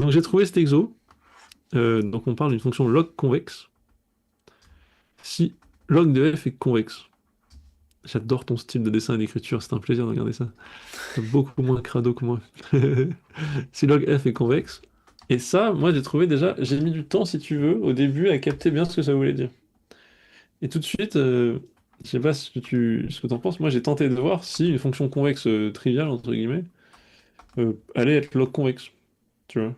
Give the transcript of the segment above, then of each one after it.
Donc j'ai trouvé cet exo. Donc on parle d'une fonction log convexe. Si log de f est convexe. J'adore ton style de dessin et d'écriture, c'est un plaisir de regarder ça. T'as beaucoup moins crado que moi. Si log f est convexe. Et ça, moi j'ai trouvé déjà, j'ai mis du temps si tu veux, au début à capter bien ce que ça voulait dire. Et tout de suite, je sais pas ce que t'en penses, moi j'ai tenté de voir si une fonction convexe triviale, entre guillemets, allait être log convexe, tu vois.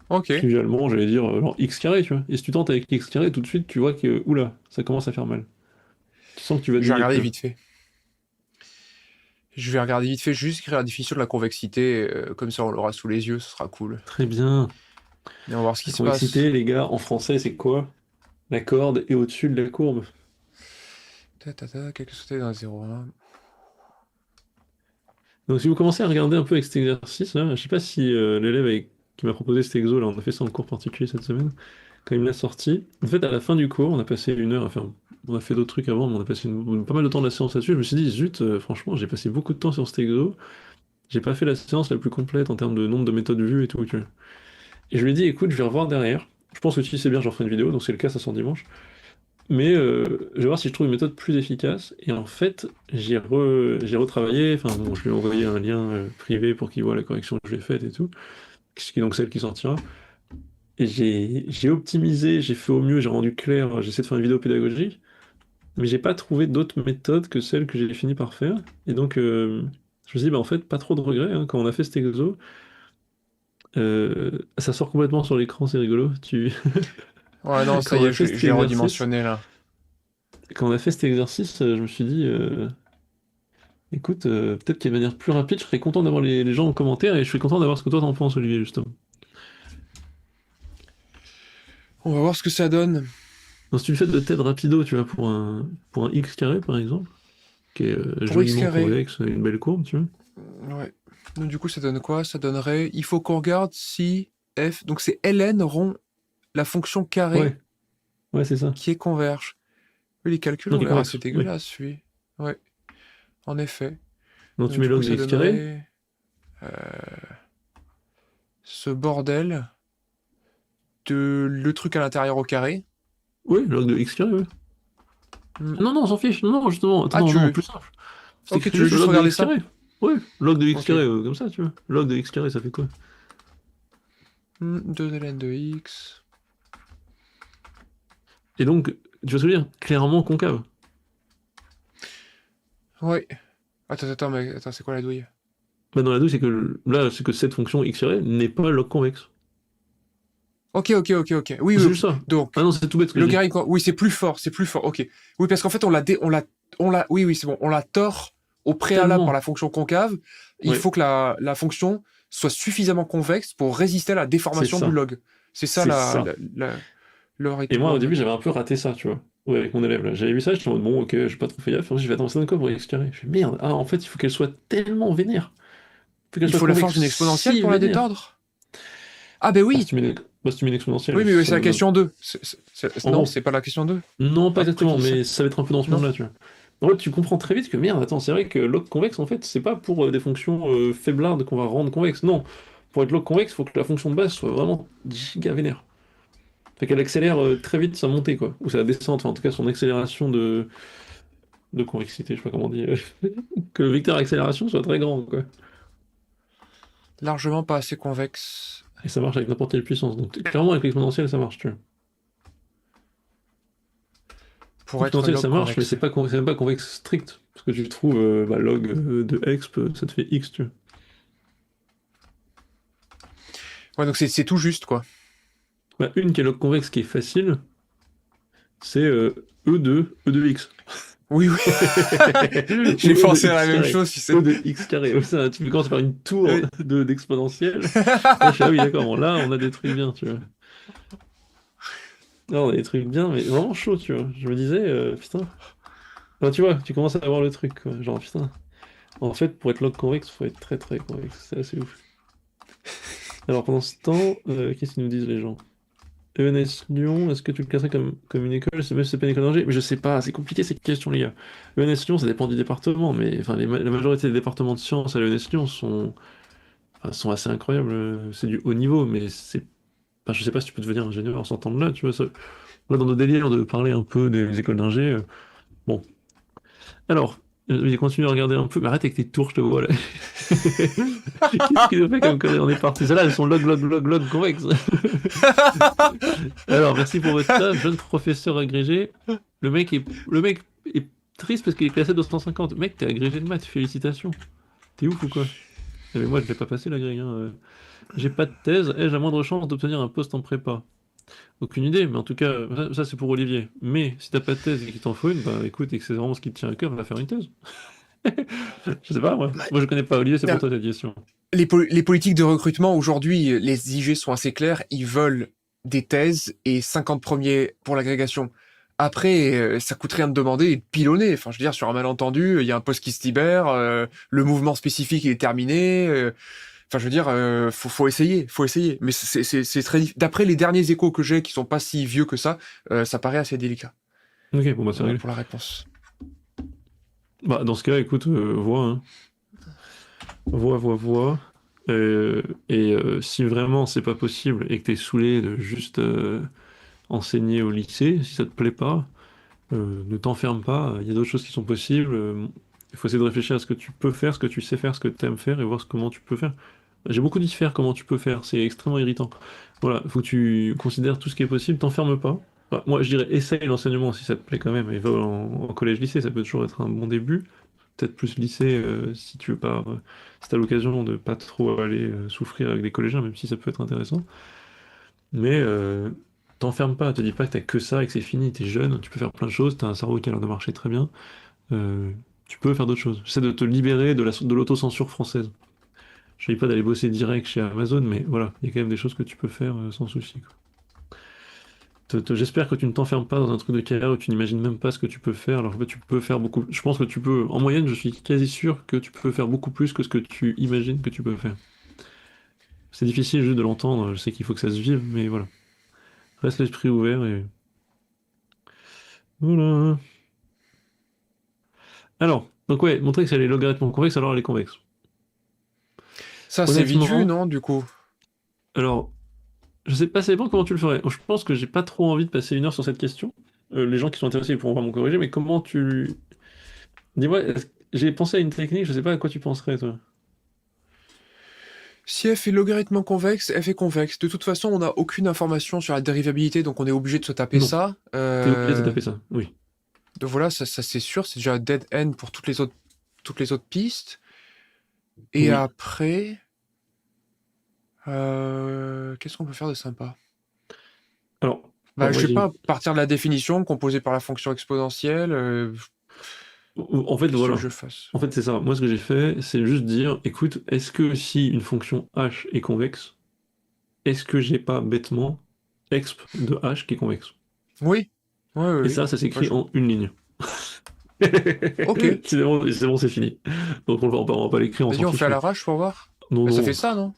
Ok, Trivialement, j'allais dire genre x carré, tu vois. Et si tu tentes avec x carré, tout de suite, tu vois que, oula, ça commence à faire mal. Tu sens que tu vas je vais deviner regarder plus haut. vite fait. Je vais regarder vite fait, juste écrire la définition de la convexité, comme ça on l'aura sous les yeux, ce sera cool. Très bien. Et on va voir ce qui La se passe. convexité, les gars, en français, c'est quoi? La corde est au-dessus de la courbe. Quelque sauté dans 0,1. Donc si vous commencez à regarder un peu avec cet exercice-là, je sais pas si qui m'a proposé cet exo, là, on a fait ça en cours particulier cette semaine, quand il me l'a sorti. En fait, à la fin du cours, on a passé une heure, enfin, on a fait d'autres trucs avant, mais on a passé pas mal de temps de la séance là-dessus. Je me suis dit, zut, franchement, j'ai passé beaucoup de temps sur cet exo. J'ai pas fait la séance la plus complète en termes de nombre de méthodes vues et tout, tu vois. Et je lui ai dit, écoute, je vais revoir derrière. Je pense que si c'est bien, j'en ferai une vidéo, donc c'est le cas, ça sort dimanche. Mais je vais voir si je trouve une méthode plus efficace. Et en fait, j'ai retravaillé. Enfin, bon, je lui ai envoyé un lien privé pour qu'il voit la correction que j'ai faite et tout, ce qui est donc celle qui sortira. Et j'ai optimisé, j'ai fait au mieux, j'ai rendu clair, j'ai essayé de faire une vidéo pédagogique, mais j'ai pas trouvé d'autres méthodes que celles que j'ai fini par faire. Et donc, je me suis dit, bah, en fait, pas trop de regrets hein, quand on a fait cet exo. Ça sort complètement sur l'écran, c'est rigolo. Ouais, non, ça Quand y on est, a fait cet je l'ai exercice, redimensionné là. je me suis dit, écoute, peut-être qu'il y a une manière plus rapide, je serais content d'avoir les gens en commentaire et je suis content d'avoir ce que toi t'en penses, Olivier, justement. On va voir ce que ça donne. Donc, si tu fais de TED rapido, tu vois, pour un x carré, par exemple, qui est Pour x joliment carré, convexe, une belle courbe, tu vois. ouais. Donc du coup, ça donne quoi? Ça donnerait, il faut qu'on regarde si f, donc c'est ln rond la fonction carrée Ouais, ouais, c'est ça. qui est converge. Oui, les calculs Non, ont qui est l'air assez convexe, oui. dégueulasses, lui. Ouais, en effet. Donc Donc tu mets du coup, log de ça x carré. donnerait euh, ce bordel de le truc à l'intérieur au carré. Oui, log de x carré, oui. Hmm. Ah non, non, on s'en fiche. Non, non, justement, attends, Ah, non, non, plus simple. C'est ok, écrit tu veux juste juste log de regarder x ça? carré. Oui, log de x Ok. carré, comme ça, tu vois. Log de x carré, ça fait quoi? 2 ln de x. Et donc, tu vois ce que je veux dire? Clairement concave. Ouais. Attends, mais attends, c'est quoi la douille? Bah, dans la douille, c'est que là, c'est que cette fonction x carré n'est pas log convexe. Ok. Oui, C'est oui. juste ça. Ah Donc, non, c'est tout bête ce que je dis. logarithme, oui, c'est plus fort, ok. Oui, parce qu'en fait, oui, c'est bon, on l'a tort au préalable par Tellement. la fonction concave. Il Oui, faut que la fonction soit suffisamment convexe pour résister à la c'est déformation du ça. log. C'est ça C'est ça. le Et moi, au début, ok. j'avais un peu raté ça, tu vois. Ouais, avec mon élève, là. J'avais vu ça, j'étais en mode, bon, ok, j'ai pas trop fait gaffe. Ensuite, je vais attends, ça donne quoi pour x carré? Je fais, merde, ah, en fait, il faut qu'elle soit tellement vénère. Il faut qu'elle Il soit faut la convexe force d'une exponentielle si pour la vénère. détordre? Ah, ben Bah, oui! si tu mets une exponentielle, Oui, mais ça c'est la donne. question 2. En Non, gros, c'est pas la question 2. non, pas Après exactement, qui ça? mais ça va être un peu dans ce Non? monde-là, tu vois. En fait, tu comprends très vite que merde, attends, c'est vrai que log convexe, en fait, c'est pas pour des fonctions faiblardes qu'on va rendre convexe. Non, pour être log convexe, il faut que la fonction de base soit vraiment giga vénère. Fait qu'elle accélère très vite sa montée, quoi. Ou sa descente, enfin, en tout cas, son accélération de convexité, je sais pas comment on dit. Que le vecteur accélération soit très grand, quoi. Largement pas assez convexe Et ça marche avec n'importe quelle puissance. Donc, clairement, avec l'exponentielle, ça marche, tu vois. pour être L'exponentielle, log ça marche, mais convexe. c'est même pas convexe strict. Parce que tu trouves bah, log de exp, ça te fait x, tu vois. Ouais, donc c'est tout juste, quoi. Bah, une qui est log convexe qui est facile, c'est E de x. Oui, oui. J'ai Ou E de pensé à la x même carré. chose, tu E sais. de x carré. Ça, tu commences par une tour Oui. d'exponentielle. Là, je suis, ah oui, d'accord, bon, là, on a des trucs bien, tu vois. Là, on a des trucs bien, mais vraiment chaud, tu vois. Je me disais, putain. Enfin, tu vois, tu commences à avoir le truc, quoi. Genre, putain. En fait, pour être log convexe, faut être très très convexe. C'est assez ouf. Alors, pendant ce temps, qu'est-ce qu'ils nous disent les gens? ENS Lyon, est-ce que tu le classerais comme une école? C'est pas une école d'ingé? Mais je sais pas, c'est compliqué cette question, les gars. ENS Lyon, ça dépend du département, mais enfin, la majorité des départements de sciences à l'ENS Lyon sont. sont assez incroyables. C'est du haut niveau, mais c'est. Enfin, je sais pas si tu peux devenir ingénieur en sortant de là, tu vois. Là, dans nos délires de parler un peu des écoles d'ingé. Bon. Alors, j'ai continué à regarder un peu. Mais arrête avec tes tours, je te vois là. Qu'est-ce qu'il nous fait comme connerie? On est parti. Celles-là, elles sont log convexe. Alors, merci pour votre taf, jeune professeur agrégé. Le mec est triste parce qu'il est classé 250. Mec, t'es agrégé de maths, félicitations. T'es ouf ou quoi? Eh, mais moi, je l'ai pas passé l'agrég, hein. J'ai pas de thèse. Ai-je la moindre chance d'obtenir un poste en prépa? Aucune idée, mais en tout cas, ça, c'est pour Olivier. Mais si t'as pas de thèse et qu'il t'en faut une, bah écoute, et que c'est vraiment ce qui te tient à cœur, va faire une thèse. Je sais pas, moi. Bah, Moi, je connais pas. Olivier, c'est pour toi cette question. les politiques de recrutement aujourd'hui, les IG sont assez clairs. Ils veulent des thèses et 50 premiers pour l'agrégation. Après, ça coûte rien de demander et de pilonner. Enfin, je veux dire, sur un malentendu, il y a un poste qui se libère, le mouvement spécifique il est terminé. Enfin, je veux dire, faut essayer, faut essayer. Mais c'est très d'après les derniers échos que j'ai, qui sont pas si vieux que ça paraît assez délicat. Ok, bon, bah c'est Voilà réglé. pour la réponse. Bah, dans ce cas, écoute, vois, hein. Vois. Euh, si vraiment c'est pas possible et que t'es saoulé de juste enseigner au lycée, si ça te plaît pas, ne t'enferme pas. Il y a d'autres choses qui sont possibles. Il faut essayer de réfléchir à ce que tu peux faire, ce que tu sais faire, ce que tu aimes faire et voir comment tu peux faire. J'ai beaucoup dit faire comment tu peux faire, c'est extrêmement irritant. Voilà, il faut que tu considères tout ce qui est possible, t'enferme pas. Bah, moi, je dirais essaye l'enseignement si ça te plaît quand même et va en collège-lycée, ça peut toujours être un bon début. Peut-être plus lycée si tu veux pas, si t'as l'occasion de pas trop aller souffrir avec des collégiens, même si ça peut être intéressant. Mais t'enferme pas, te dis pas que t'as que ça et que c'est fini, t'es jeune, tu peux faire plein de choses, t'as un cerveau qui a l'air de marcher très bien, euh, tu peux faire d'autres choses. J'essaie de te libérer de l'autocensure française. Je ne dis pas d'aller bosser direct chez Amazon, mais voilà, il y a quand même des choses que tu peux faire sans souci, quoi. J'espère que tu ne t'enfermes pas dans un truc de carrière où tu n'imagines même pas ce que tu peux faire, alors que tu peux faire beaucoup. Je pense que tu peux, en moyenne, je suis quasi sûr que tu peux faire beaucoup plus que ce que tu imagines que tu peux faire. C'est difficile juste de l'entendre, je sais qu'il faut que ça se vive, mais voilà. Reste l'esprit ouvert et voilà. Alors, donc ouais, montrer que c'est les logarithmes convexes, alors elle est convexe. Ça, c'est vite vu, Honnêtement, non, du coup? alors, je sais pas, ça dépend comment tu le ferais. Je pense que j'ai pas trop envie de passer 1 heure sur cette question. Les gens qui sont intéressés ils pourront vraiment me corriger, mais comment tu... Dis-moi, j'ai pensé à une technique, je sais pas à quoi tu penserais, toi. Si f est logarithme convexe, f est convexe. De toute façon, on n'a aucune information sur la dérivabilité, donc on est obligé de se taper Non, ça. t'es obligé de taper ça, oui. Donc voilà, ça c'est sûr, c'est déjà dead end pour toutes les autres pistes. Et Oui. après, qu'est-ce qu'on peut faire de sympa? Alors, Bah, moi je sais j'ai... pas, partir de la définition composée par la fonction exponentielle. En fait, Qu'est-ce que voilà. je fasse? En fait, c'est ça. Moi, ce que j'ai fait, c'est juste dire, écoute, est-ce que si une fonction h est convexe, est-ce que j'ai pas bêtement exp de h qui est convexe? Oui, oui, oui, Et oui. ça Ouais, s'écrit en une ligne. Ok. C'est bon, c'est fini. Donc on va pas l'écrire, on Vas-y, s'en on fait fiche, à mais... l'arrache pour voir. Non, Bah, ça fait non. ça, non?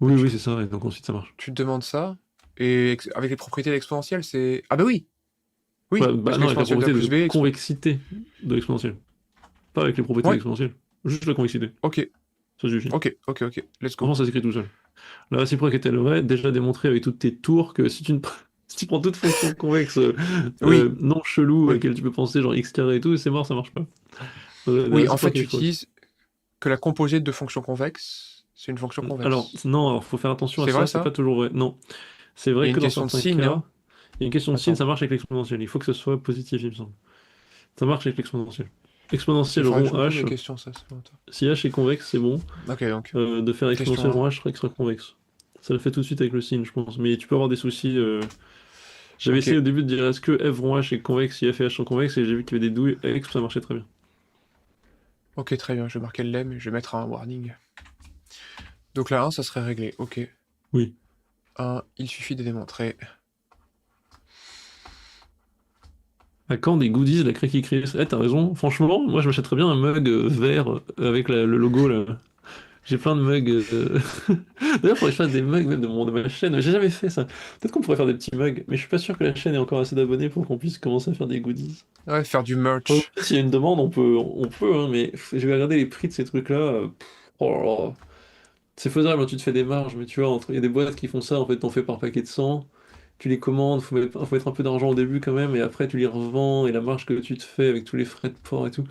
Oui, Bah, oui, c'est ça, et donc ensuite ça marche. tu te demandes ça. Et avec les propriétés de l'exponentielle, c'est... Ah bah oui! Bah, Oui, bah parce que non, avec la l'exponentielle de A propriété plus de B... convexité de l'exponentielle. Pas avec les propriétés de Ouais, l'exponentielle. Juste la convexité. ok. Ça suffit. Ok. Let's go. Franchement, ça s'écrit tout seul. La réciproque est vraie, déjà démontré avec toutes tes tours que si tu, ne... si tu prends toute fonction convexe Oui, non chelou à oui. laquelle tu peux penser, genre x carré et tout, c'est mort, ça marche pas. La Oui, en fait, réciproque tu est fausse. utilises que la composée de fonctions convexes, c'est une fonction Alors, convexe. non, alors faut faire attention à C'est vrai, ça, c'est ça? pas toujours vrai. Non, c'est Il y vrai a une que dans question de certains signe, cas, non? il y a une question de signe, Attends. ça marche avec l'exponentielle. Il faut que ce soit positif, il me semble. Ça marche avec l'exponentielle. Il Exponentielle faudrait que rond je me pose la h, question, ça. C'est longtemps. si h est convexe, c'est bon. Ok, donc, De faire question exponentielle 1. rond h sera convexe. Ça le fait tout de suite avec le signe, je pense. Mais tu peux avoir des soucis. J'avais Ok. essayé au début de dire est-ce que f rond h est convexe si f et h sont convexes et j'ai vu qu'il y avait des douilles. Exp, ça marchait très bien. Ok, très bien. Je vais marquer le lemme et je vais mettre un warning. Donc là, 1, ça serait réglé. Ok. Oui. 1, il suffit de démontrer. À quand des goodies, la Cracky Chris? Eh, t'as raison. Franchement, moi je m'achèterais bien un mug vert avec le logo là. J'ai plein de mugs. D'ailleurs, faudrait que je fasse des mugs même de ma chaîne. J'ai jamais fait ça. Peut-être qu'on pourrait faire des petits mugs, mais je suis pas sûr que la chaîne ait encore assez d'abonnés pour qu'on puisse commencer à faire des goodies. Ouais, faire du Enfin, merch. s'il y a une demande, on peut, hein, mais je vais regarder les prix de ces trucs-là. Oh là là. C'est faisable, hein, tu te fais des marges, mais tu vois, il y a des boîtes qui font ça, en fait, t'en fais par paquet de 100, tu les commandes, faut mettre un peu d'argent au début quand même, et après tu les revends, et la marge que tu te fais avec tous les frais de port et tout.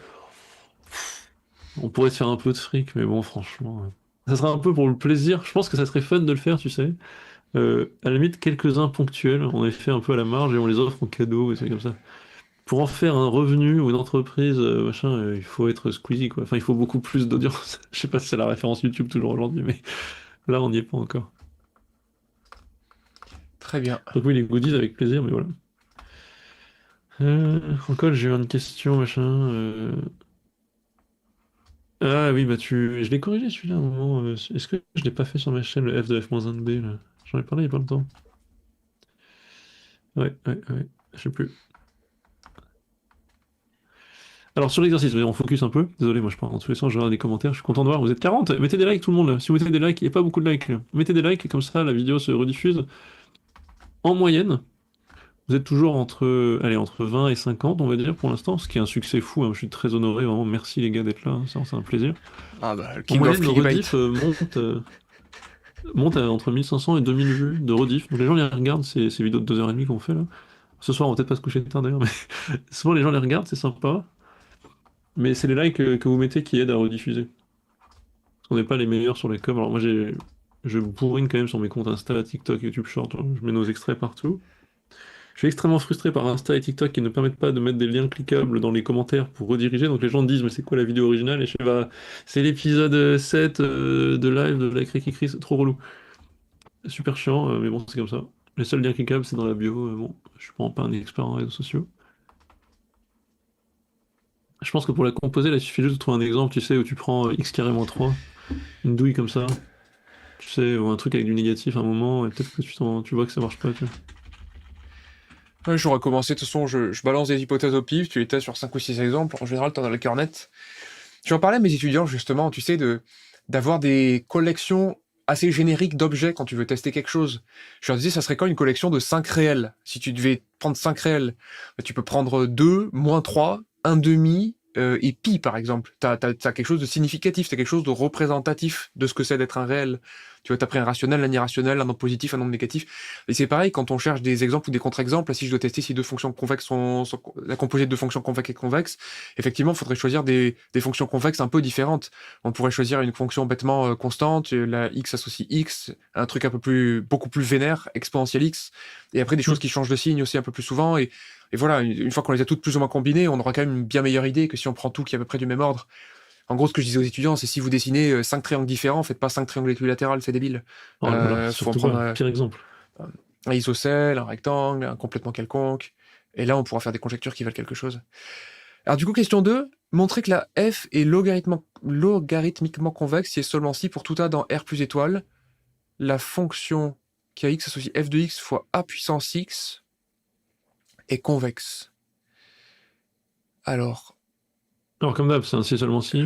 On pourrait se faire un peu de fric, mais bon, franchement, ça serait un peu pour le plaisir. Je pense que ça serait fun de le faire, tu sais. À la limite, quelques-uns ponctuels, on les fait un peu à la marge et on les offre en cadeau, et c'est comme ça. Pour en faire un revenu ou une entreprise, machin, il faut être squeezie, quoi. Enfin, il faut beaucoup plus d'audience. Je sais pas si c'est la référence YouTube toujours aujourd'hui, mais là, on n'y est pas encore. Très bien. Donc oui, les goodies avec plaisir, mais voilà. Encore, j'ai eu une question, machin. Ah oui, bah je l'ai corrigé celui-là à un moment. Est-ce que je l'ai pas fait sur ma chaîne, le F de F-1 b là? J'en ai parlé il y a pas longtemps. Ouais, ouais, ouais, je sais plus. Alors sur l'exercice, on focus un peu. Désolé, moi je pars dans tous les sens, je regarde les commentaires, je suis content de voir. Vous êtes 40, mettez des likes tout le monde là. Si vous mettez des likes, il n'y a pas beaucoup de likes là. Mettez des likes, comme ça la vidéo se rediffuse. En moyenne, vous êtes toujours allez, entre 20 et 50, on va dire, pour l'instant, ce qui est un succès fou, hein. Je suis très honoré, vraiment. Merci les gars d'être là, hein. Ça, c'est un plaisir. Ah bah, le En King of moyenne, le Clickbait. rediff monte à entre 1500 et 2000 vues de rediff. Donc les gens les regardent, ces vidéos de 2h30 qu'on fait là. Ce soir, on va peut-être pas se coucher tard d'ailleurs, mais souvent les gens les regardent, c'est sympa. Mais c'est les likes que vous mettez qui aident à rediffuser. Parce qu'on n'est pas les meilleurs sur les coms. Alors moi, je bourrine quand même sur mes comptes Insta, TikTok, YouTube Short, hein. Je mets nos extraits partout. Je suis extrêmement frustré par Insta et TikTok qui ne permettent pas de mettre des liens cliquables dans les commentaires pour rediriger. Donc les gens disent, mais c'est quoi la vidéo originale? Et je fais, bah, c'est l'épisode 7 de live de la Cric c'est trop relou. Super chiant, mais bon, c'est comme ça. Les seuls liens cliquables, c'est dans la bio. Bon, je suis vraiment pas un expert en réseaux sociaux. Je pense que pour la composer, là, il suffit juste de trouver un exemple, tu sais, où tu prends x carrément 3, une douille comme ça, tu sais, ou un truc avec du négatif à un moment, et peut-être que tu vois que ça marche pas, tu vois. Ouais, j'aurais commencé, de toute façon, je balance des hypothèses au pif, tu les testes sur 5 ou 6 exemples, en général, t'en as le cœur net. J'en parlais à mes étudiants, justement, tu sais, d'avoir des collections assez génériques d'objets quand tu veux tester quelque chose. Je leur disais, ça serait quoi une collection de 5 réels? Si tu devais prendre 5 réels, bah, tu peux prendre 2, moins 3, un demi, et pi, par exemple. T'as quelque chose de significatif, t'as quelque chose de représentatif de ce que c'est d'être un réel. Tu vois, t'as pris un rationnel, un irrationnel, un nombre positif, un nombre négatif. Et c'est pareil, quand on cherche des exemples ou des contre-exemples, si je dois tester si deux fonctions convexes sont la composée de deux fonctions convexes et convexes, effectivement, il faudrait choisir des fonctions convexes un peu différentes. On pourrait choisir une fonction bêtement constante, la x associe x, un truc un peu plus, beaucoup plus vénère, exponentielle x, et après des choses qui changent de signe aussi un peu plus souvent, et voilà, une fois qu'on les a toutes plus ou moins combinées, on aura quand même une bien meilleure idée que si on prend tout qui est à peu près du même ordre. En gros, ce que je disais aux étudiants, c'est si vous dessinez 5 triangles différents, faites pas 5 triangles équilatérales, c'est débile. Oh là là, Faut en surtout prendre pas, pire exemple. un isocèle, un rectangle, un complètement quelconque, et là on pourra faire des conjectures qui valent quelque chose. Alors du coup, question 2, montrer que la f est logarithmiquement convexe si et seulement si pour tout a dans R plus étoile, la fonction qui a x associe f de x fois a puissance x est convexe. Alors, Alors comme d'hab, c'est un si seulement si.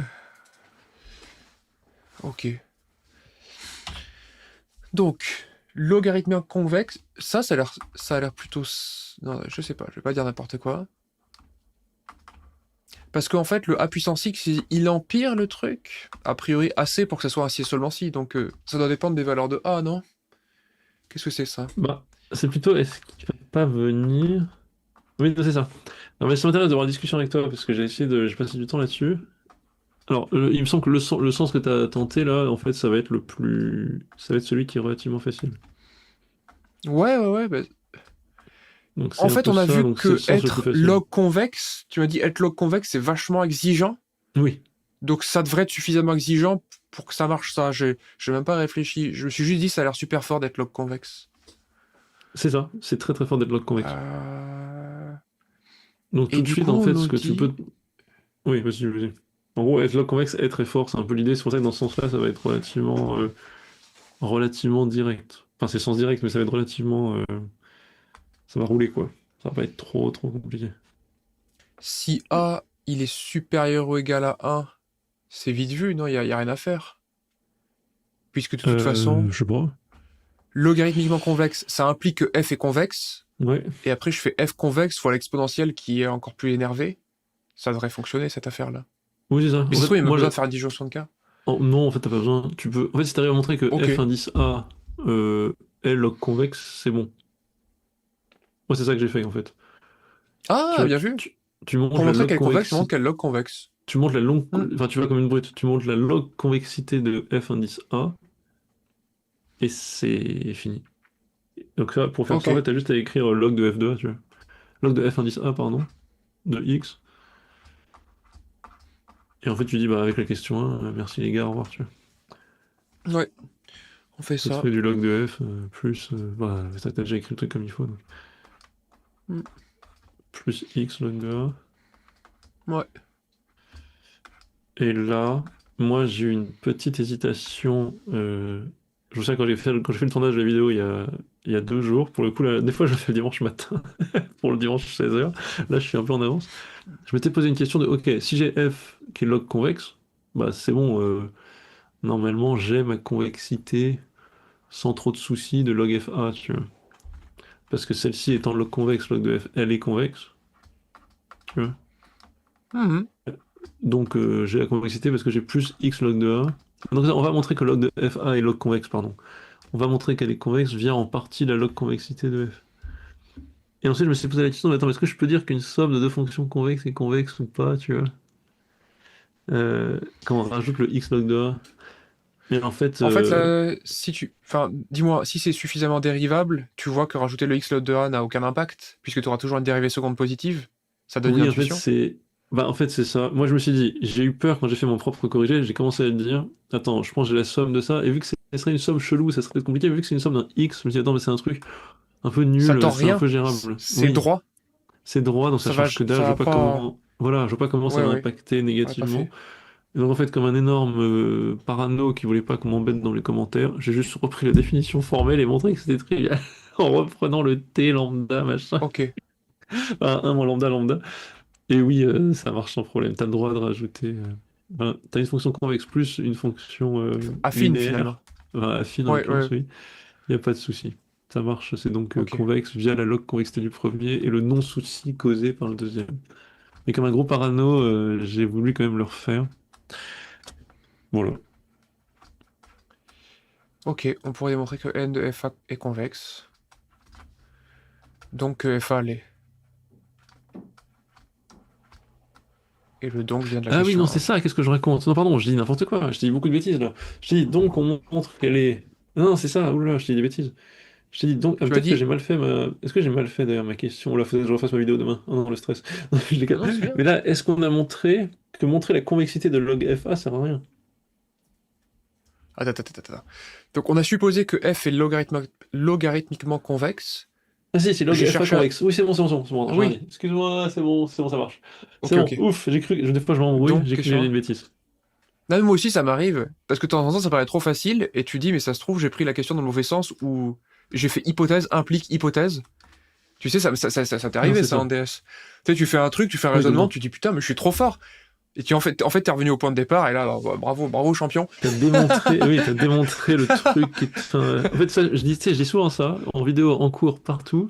ok. Donc, logarithmien convexe, ça a l'air plutôt... Non, je sais pas, je vais pas dire n'importe quoi. Parce qu'en fait, le A puissance X, il empire le truc. A priori, assez pour que ça soit un si et seulement si. Donc, ça doit dépendre des valeurs de A, non? Qu'est-ce que c'est, ça? Bah, c'est plutôt, est-ce qu'il va pas venir? Oui, non, c'est ça. Non, mais ça m'intéresse d'avoir une discussion avec toi, parce que j'ai passé du temps là-dessus. Alors, il me semble que le sens que tu as tenté là, en fait, ça va être celui qui est relativement facile. Ouais, ouais, ouais. Bah, Donc en c'est un fait, peu on a ça, vu donc c'est le que sens le plus être facile. log convexe, tu m'as dit être log convexe, c'est vachement exigeant. Oui, Donc, ça devrait être suffisamment exigeant pour que ça marche, ça. J'ai même pas réfléchi. Je me suis juste dit, ça a l'air super fort d'être log convexe. c'est ça, c'est très très fort d'être log convexe. Euh... Donc Et tout de du suite, coup, en on fait, ce nous que tu peux... dit... Oui, vas-y, vas-y. En gros, être log convexe est très fort, c'est un peu l'idée, c'est pour ça que dans ce sens-là, ça va être relativement direct. Enfin, c'est sens direct, mais ça va être relativement... ça va rouler, quoi. Ça va pas être trop, trop compliqué. Si A, il est supérieur ou égal à 1, c'est vite vu, non? Y a rien à faire. Puisque de toute façon, Je sais pas. logarithmiquement convexe, ça implique que f est convexe. Ouais. Et après, je fais f convexe fois l'exponentielle qui est encore plus énervé. Ça devrait fonctionner, cette affaire-là. Oui, c'est ça. Mais En ça se trouve, fait, il n'y a même moi, pas besoin de faire une disjonction de cas. Non, en fait, t'as pas besoin. En fait, si t'arrives à montrer que Ok. f1.10a est log convexe, c'est bon. Moi, c'est ça que j'ai fait, en fait. Tu Ah, vois, bien vu. tu montres Pour la montrer log qu'elle est convexe, tu montres convexité. qu'elle log convexe. Tu montres la longue. Hmm. Enfin, tu vas comme une brute. Tu montres la log convexité de f1.10a et c'est fini. Donc, ça, pour faire Ok. ça, en fait, t'as juste à écrire log de f2a, tu vois. Log de f1.10a, pardon, de x. Et en fait, tu dis, bah, avec la question 1, merci les gars, au revoir, tu vois. Ouais, on fait Ça te ça. fait du log de f plus. Bah, ça, t'as déjà écrit le truc comme il faut. Donc. Hmm. Plus x log de a. Ouais. Et là, moi, j'ai eu une petite hésitation. Je me souviens quand j'ai fait le tournage de la vidéo il y a 2 jours. Pour le coup, là, des fois, je le fais le dimanche matin pour le dimanche 16h. Là, je suis un peu en avance. Je m'étais posé une question de, ok, si j'ai f qui est log convexe, bah c'est bon. Normalement, j'ai ma convexité sans trop de soucis de log fa, tu vois. Parce que celle-ci étant log convexe, log de f, elle est convexe, tu vois. Mhm. Donc, j'ai la convexité parce que j'ai plus x log de a. Donc, on va montrer que log de fa est log convexe, pardon. On va montrer qu'elle est convexe via en partie la log convexité de f. Et ensuite, je me suis posé la question, mais attends, est-ce que je peux dire qu'une somme de deux fonctions convexes est convexe ou pas, tu vois? Quand on rajoute le x log de a. Mais en fait, En fait, là, si tu... Enfin, dis-moi, si c'est suffisamment dérivable, tu vois que rajouter le x lot de a n'a aucun impact, puisque tu auras toujours une dérivée seconde positive. Ça donne une oui, en fait, intuition. c'est... Bah, en fait, c'est ça. Moi, je me suis dit, j'ai eu peur quand j'ai fait mon propre corrigé, j'ai commencé à me dire, attends, je pense que j'ai la somme de ça, et vu que ce serait une somme chelou, ça serait peut-être compliqué, mais vu que c'est une somme d'un x, je me suis dit, attends, mais c'est un truc un peu Ça nul, tord c'est un rien. peu gérable. C'est Oui, droit. c'est droit, donc ça change que dalle, Ça je va vois pas pas... comment... Voilà, je vois pas comment ça Ouais, va ouais. impacter Ouais, pas négativement. fait. Et donc en fait, comme un énorme parano qui voulait pas qu'on m'embête dans les commentaires, j'ai juste repris la définition formelle et montré que c'était trivial en reprenant le T lambda machin, Ok. enfin, un lambda lambda. Et oui, ça marche sans problème. T'as le droit de rajouter. T'as une fonction convexe plus une fonction Affine, finalement. linéaire, enfin, affine en Ouais, l'occurrence, ouais. oui. Il n'y a pas de souci. Ça marche, c'est donc Ok. convexe via la log convexité du premier et le non-souci causé par le deuxième. Mais comme un gros parano, j'ai voulu quand même le refaire. Voilà. Ok, on pourrait démontrer que n de fa est convexe. Donc que fa l'est. Et le donc vient de la Ah oui, question non, c'est 1. ça, qu'est-ce que je raconte? Non, pardon, je dis n'importe quoi, je dis beaucoup de bêtises là. Je dis donc on montre qu'elle est. Non, non, c'est ça, oula, je dis des bêtises. Je t'ai dit donc, Tu as peut-être que dit... j'ai mal fait ma. Est-ce que j'ai mal fait d'ailleurs ma question? Là, faudrait que je refasse ma vidéo demain. Oh non, le stress. Non, je déconne. Non, c'est bien. Mais là, est-ce qu'on a montré que montrer la convexité de log FA sert à rien? Attends, attends, attends, attends. Donc on a supposé que f est logarithmiquement convexe. Ah si, c'est log J'ai FA cherché à... convexe. Oui, c'est bon, j'ai rien Oui, dit. Excuse-moi, c'est bon, ça marche. C'est ok, bon, ok. ouf, j'ai cru, des fois je m'embrouille, Donc, j'ai cru que j'ai question dit 1. une bêtise. Non, mais moi aussi, ça m'arrive. Parce que de temps en temps, ça paraît trop facile, et tu dis, mais ça se trouve, j'ai pris la question dans le mauvais sens, ou j'ai fait hypothèse implique hypothèse. Tu sais, ça t'est Non, arrivé, c'est ça, en ça. DS. Tu sais, tu fais un truc, tu fais un Oui, tout le raisonnement, temps. tu dis, putain, mais je suis trop fort. Et en fait, t'es revenu au point de départ, et là, alors, bah, bravo, bravo, champion. T'as démontré, oui, t'as démontré le truc qui enfin, en fait, ça, tu sais, je dis souvent ça, en vidéo, en cours, partout.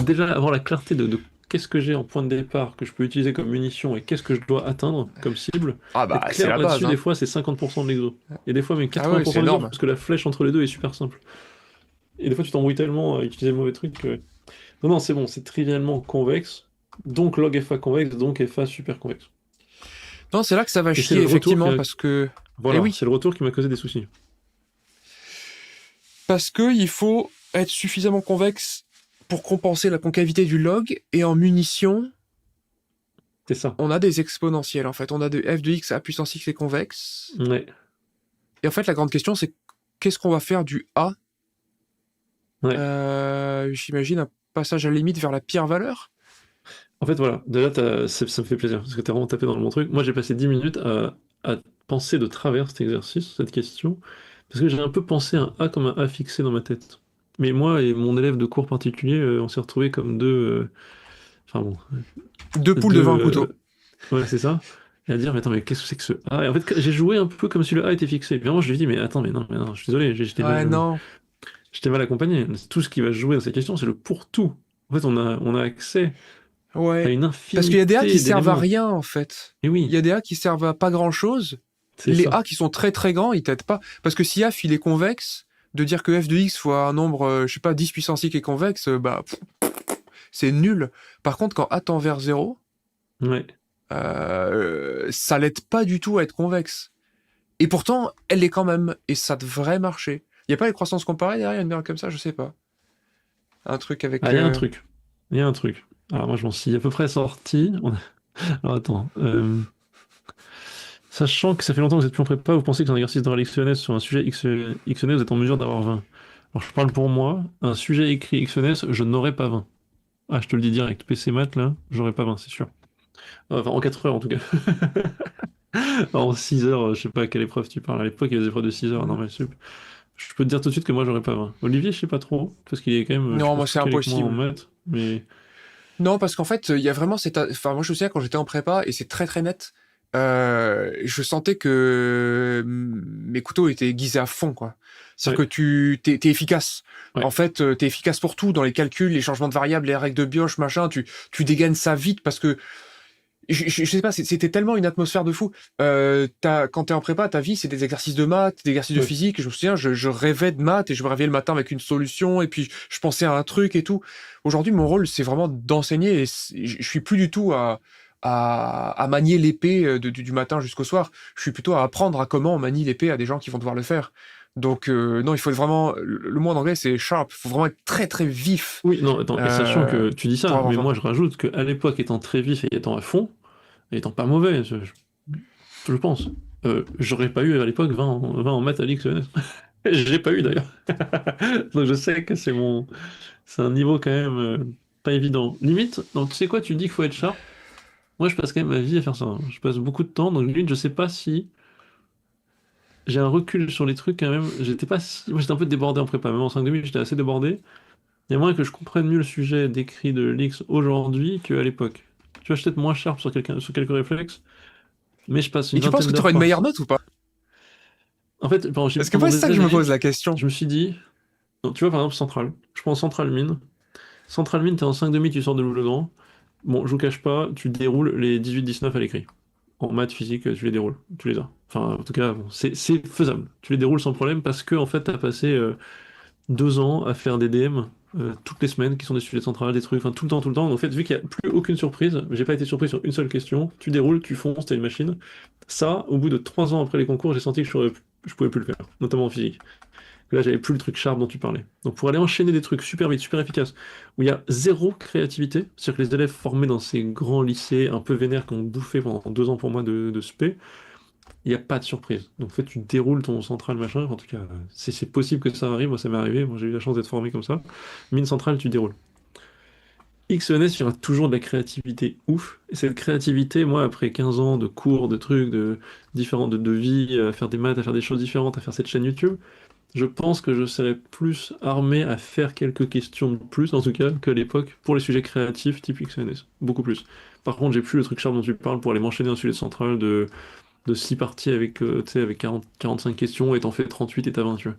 Déjà, avoir la clarté de qu'est-ce que j'ai en point de départ que je peux utiliser comme munition et qu'est-ce que je dois atteindre comme cible. Ah Être bah, c'est clair la base, là-dessus, des hein. fois, c'est 50% de l'exo. Et des fois, même Ah ouais, c'est 80% de l'exo, énorme. parce que la flèche entre les deux est super simple. Et des fois, tu t'embrouilles tellement à utiliser le mauvais truc que... Non, non, c'est bon, c'est trivialement convexe. Donc log FA convexe, donc FA super convexe. Non, c'est là que ça va Et c'est chier, le retour effectivement, parce que... Eh Voilà, oui, c'est le retour qui m'a causé des soucis. parce que il faut être suffisamment convexe pour compenser la concavité du log, et en munition, C'est ça. on a des exponentielles, en fait. On a de f de x à puissance x est convexe. Ouais, Et en fait, la grande question, c'est qu'est-ce qu'on va faire du a? ouais. J'imagine un passage à la limite vers la pire valeur? En fait, voilà, déjà, ça me fait plaisir, parce que t'as vraiment tapé dans le bon truc. Moi, j'ai passé 10 minutes à penser de travers cet exercice, cette question, parce que j'ai un peu pensé un A comme un A fixé dans ma tête. Mais moi et mon élève de cours particulier, on s'est retrouvés comme enfin bon, Deux poules deux, devant un couteau. ouais, c'est ça. Et à dire, mais attends, mais qu'est-ce que c'est que ce A? Et en fait, j'ai joué un peu comme si le A était fixé. Et puis vraiment, je lui ai dit, mais attends, mais non, je suis désolé, Ouais, non. j'étais mal accompagné. Tout ce qui va se jouer dans cette question, c'est le pour tout. En fait, on a accès à Ouais. une Parce qu'il y a des A qui infinité servent à d'éléments. rien, en fait. Et Il oui. y a des A qui servent à pas grand-chose. C'est Les ça. A qui sont très très grands, ils t'aident pas. Parce que si F il est convexe, de dire que f de x fois un nombre, je sais pas, 10 puissance i qui est convexe, bah, c'est nul. Par contre, quand A tend vers 0, Ouais. ça l'aide pas du tout à être convexe. Et pourtant, elle l'est quand même, et ça devrait marcher. Y a pas les croissances comparées derrière, une merde comme ça, je sais pas. Un truc Ah, avec... il y a un truc. Il y a un truc. Alors moi, je m'en suis à peu près sorti. Alors attends. Sachant que ça fait longtemps que vous êtes plus en prépa, vous pensez que c'est un exercice de rélectionniste sur un sujet XNS, vous êtes en mesure d'avoir 20. Alors je parle pour moi, un sujet écrit XNS, je n'aurai pas 20. Ah, je te le dis direct, PC maths là, j'aurai pas 20, c'est sûr. Enfin, en 4 heures en tout cas. En 6 heures, je sais pas à quelle épreuve tu parles. À l'époque, il y avait des épreuves de 6 heures à normal sup. Je peux te dire tout de suite que moi, j'aurais pas 20. Olivier, je sais pas trop, parce qu'il est quand même, je Non, moi pense, c'est plus calé que moi en impossible. maths, mais Non, parce qu'en fait, il y a vraiment cette... Enfin, moi je sais, quand j'étais en prépa, et c'est très très net, je sentais que mes couteaux étaient aiguisés à fond, quoi. C'est-à-dire ouais, que t'es efficace. En ouais. fait, t'es efficace pour tout, dans les calculs, les changements de variables, les règles de Bioche, machin, tu dégaines ça vite parce que je sais pas, c'était tellement une atmosphère de fou. Quand t'es en prépa, ta vie, c'est des exercices de maths, des exercices de Ouais. physique. Et je me souviens, je rêvais de maths et je me réveillais le matin avec une solution et puis je pensais à un truc et tout. Aujourd'hui, mon rôle, c'est vraiment d'enseigner et je suis plus du tout à manier l'épée du matin jusqu'au soir. Je suis plutôt à apprendre à comment on manie l'épée à des gens qui vont devoir le faire. Donc, non, il faut être vraiment, le mot en anglais, c'est sharp. Il faut vraiment être très, très vif Oui, non, attends, et sachant euh, que tu dis pour ça, avoir mais 20. moi je rajoute qu'à l'époque, étant très vif et étant à fond, et étant pas mauvais, je pense, j'aurais pas eu à l'époque 20 en maths à l'IXES. Je l'ai pas eu d'ailleurs. Donc je sais que c'est un niveau quand même pas évident. Limite, donc tu sais quoi, tu dis qu'il faut être sharp. Moi je passe quand même ma vie à faire ça, hein. Je passe beaucoup de temps, donc limite je sais pas si j'ai un recul sur les trucs quand même. Moi j'étais un peu débordé en prépa, même en 5 j'étais assez débordé. Il y a moyen que je comprenne mieux le sujet décrit de l'X aujourd'hui qu'à l'époque. Tu vois, je suis peut-être moins sharp sur quelques réflexes, mais je passe Et une tu penses vingtaine que tu d'heures auras une par... meilleure note ou pas? En fait, Parce que pendant moi, c'est ça des que je me années, pose la question. je me suis dit, non, tu vois, par exemple, Centrale. Je prends Centrale Mine. Centrale Mine, t'es en 5 tu sors de Loup-le-Grand. Bon, je vous cache pas, tu déroules les 18-19 à l'écrit. En maths, physique, tu les déroules. Tu les as. Enfin, en tout cas, bon, c'est faisable. Tu les déroules sans problème parce que, en fait, t'as passé 2 ans à faire des DM toutes les semaines qui sont des sujets centrales, des trucs, enfin tout le temps, tout le temps. En fait, vu qu'il n'y a plus aucune surprise, j'ai pas été surpris sur une seule question, tu déroules, tu fonces, t'as une machine. Ça, au bout de 3 ans après les concours, j'ai senti que je pouvais plus le faire, notamment en physique. Là, j'avais plus le truc sharp dont tu parlais. Donc, pour aller enchaîner des trucs super vite, super efficaces, où il y a zéro créativité, c'est-à-dire que les élèves formés dans ces grands lycées un peu vénères qui ont bouffé pendant 2 ans pour moi de spé, il n'y a pas de surprise. Donc en fait, tu déroules ton central, machin. En tout cas, c'est possible que ça arrive. Moi, ça m'est arrivé. Moi, j'ai eu la chance d'être formé comme ça. Mine centrale, tu déroules. XENS, il y aura toujours de la créativité ouf. Et cette créativité, moi, après 15 ans de cours, de trucs, de différents, de vie, à faire des maths, à faire des choses différentes, à faire cette chaîne YouTube, je pense que je serais plus armé à faire quelques questions de plus, en tout cas, qu'à l'époque, pour les sujets créatifs type XENS. Beaucoup plus. Par contre, j'ai plus le truc sharp dont tu parles pour aller m'enchaîner un sujet central de 6 parties avec, tu sais, avec 45 questions et t'en fais 38 et t'as 20, tu vois.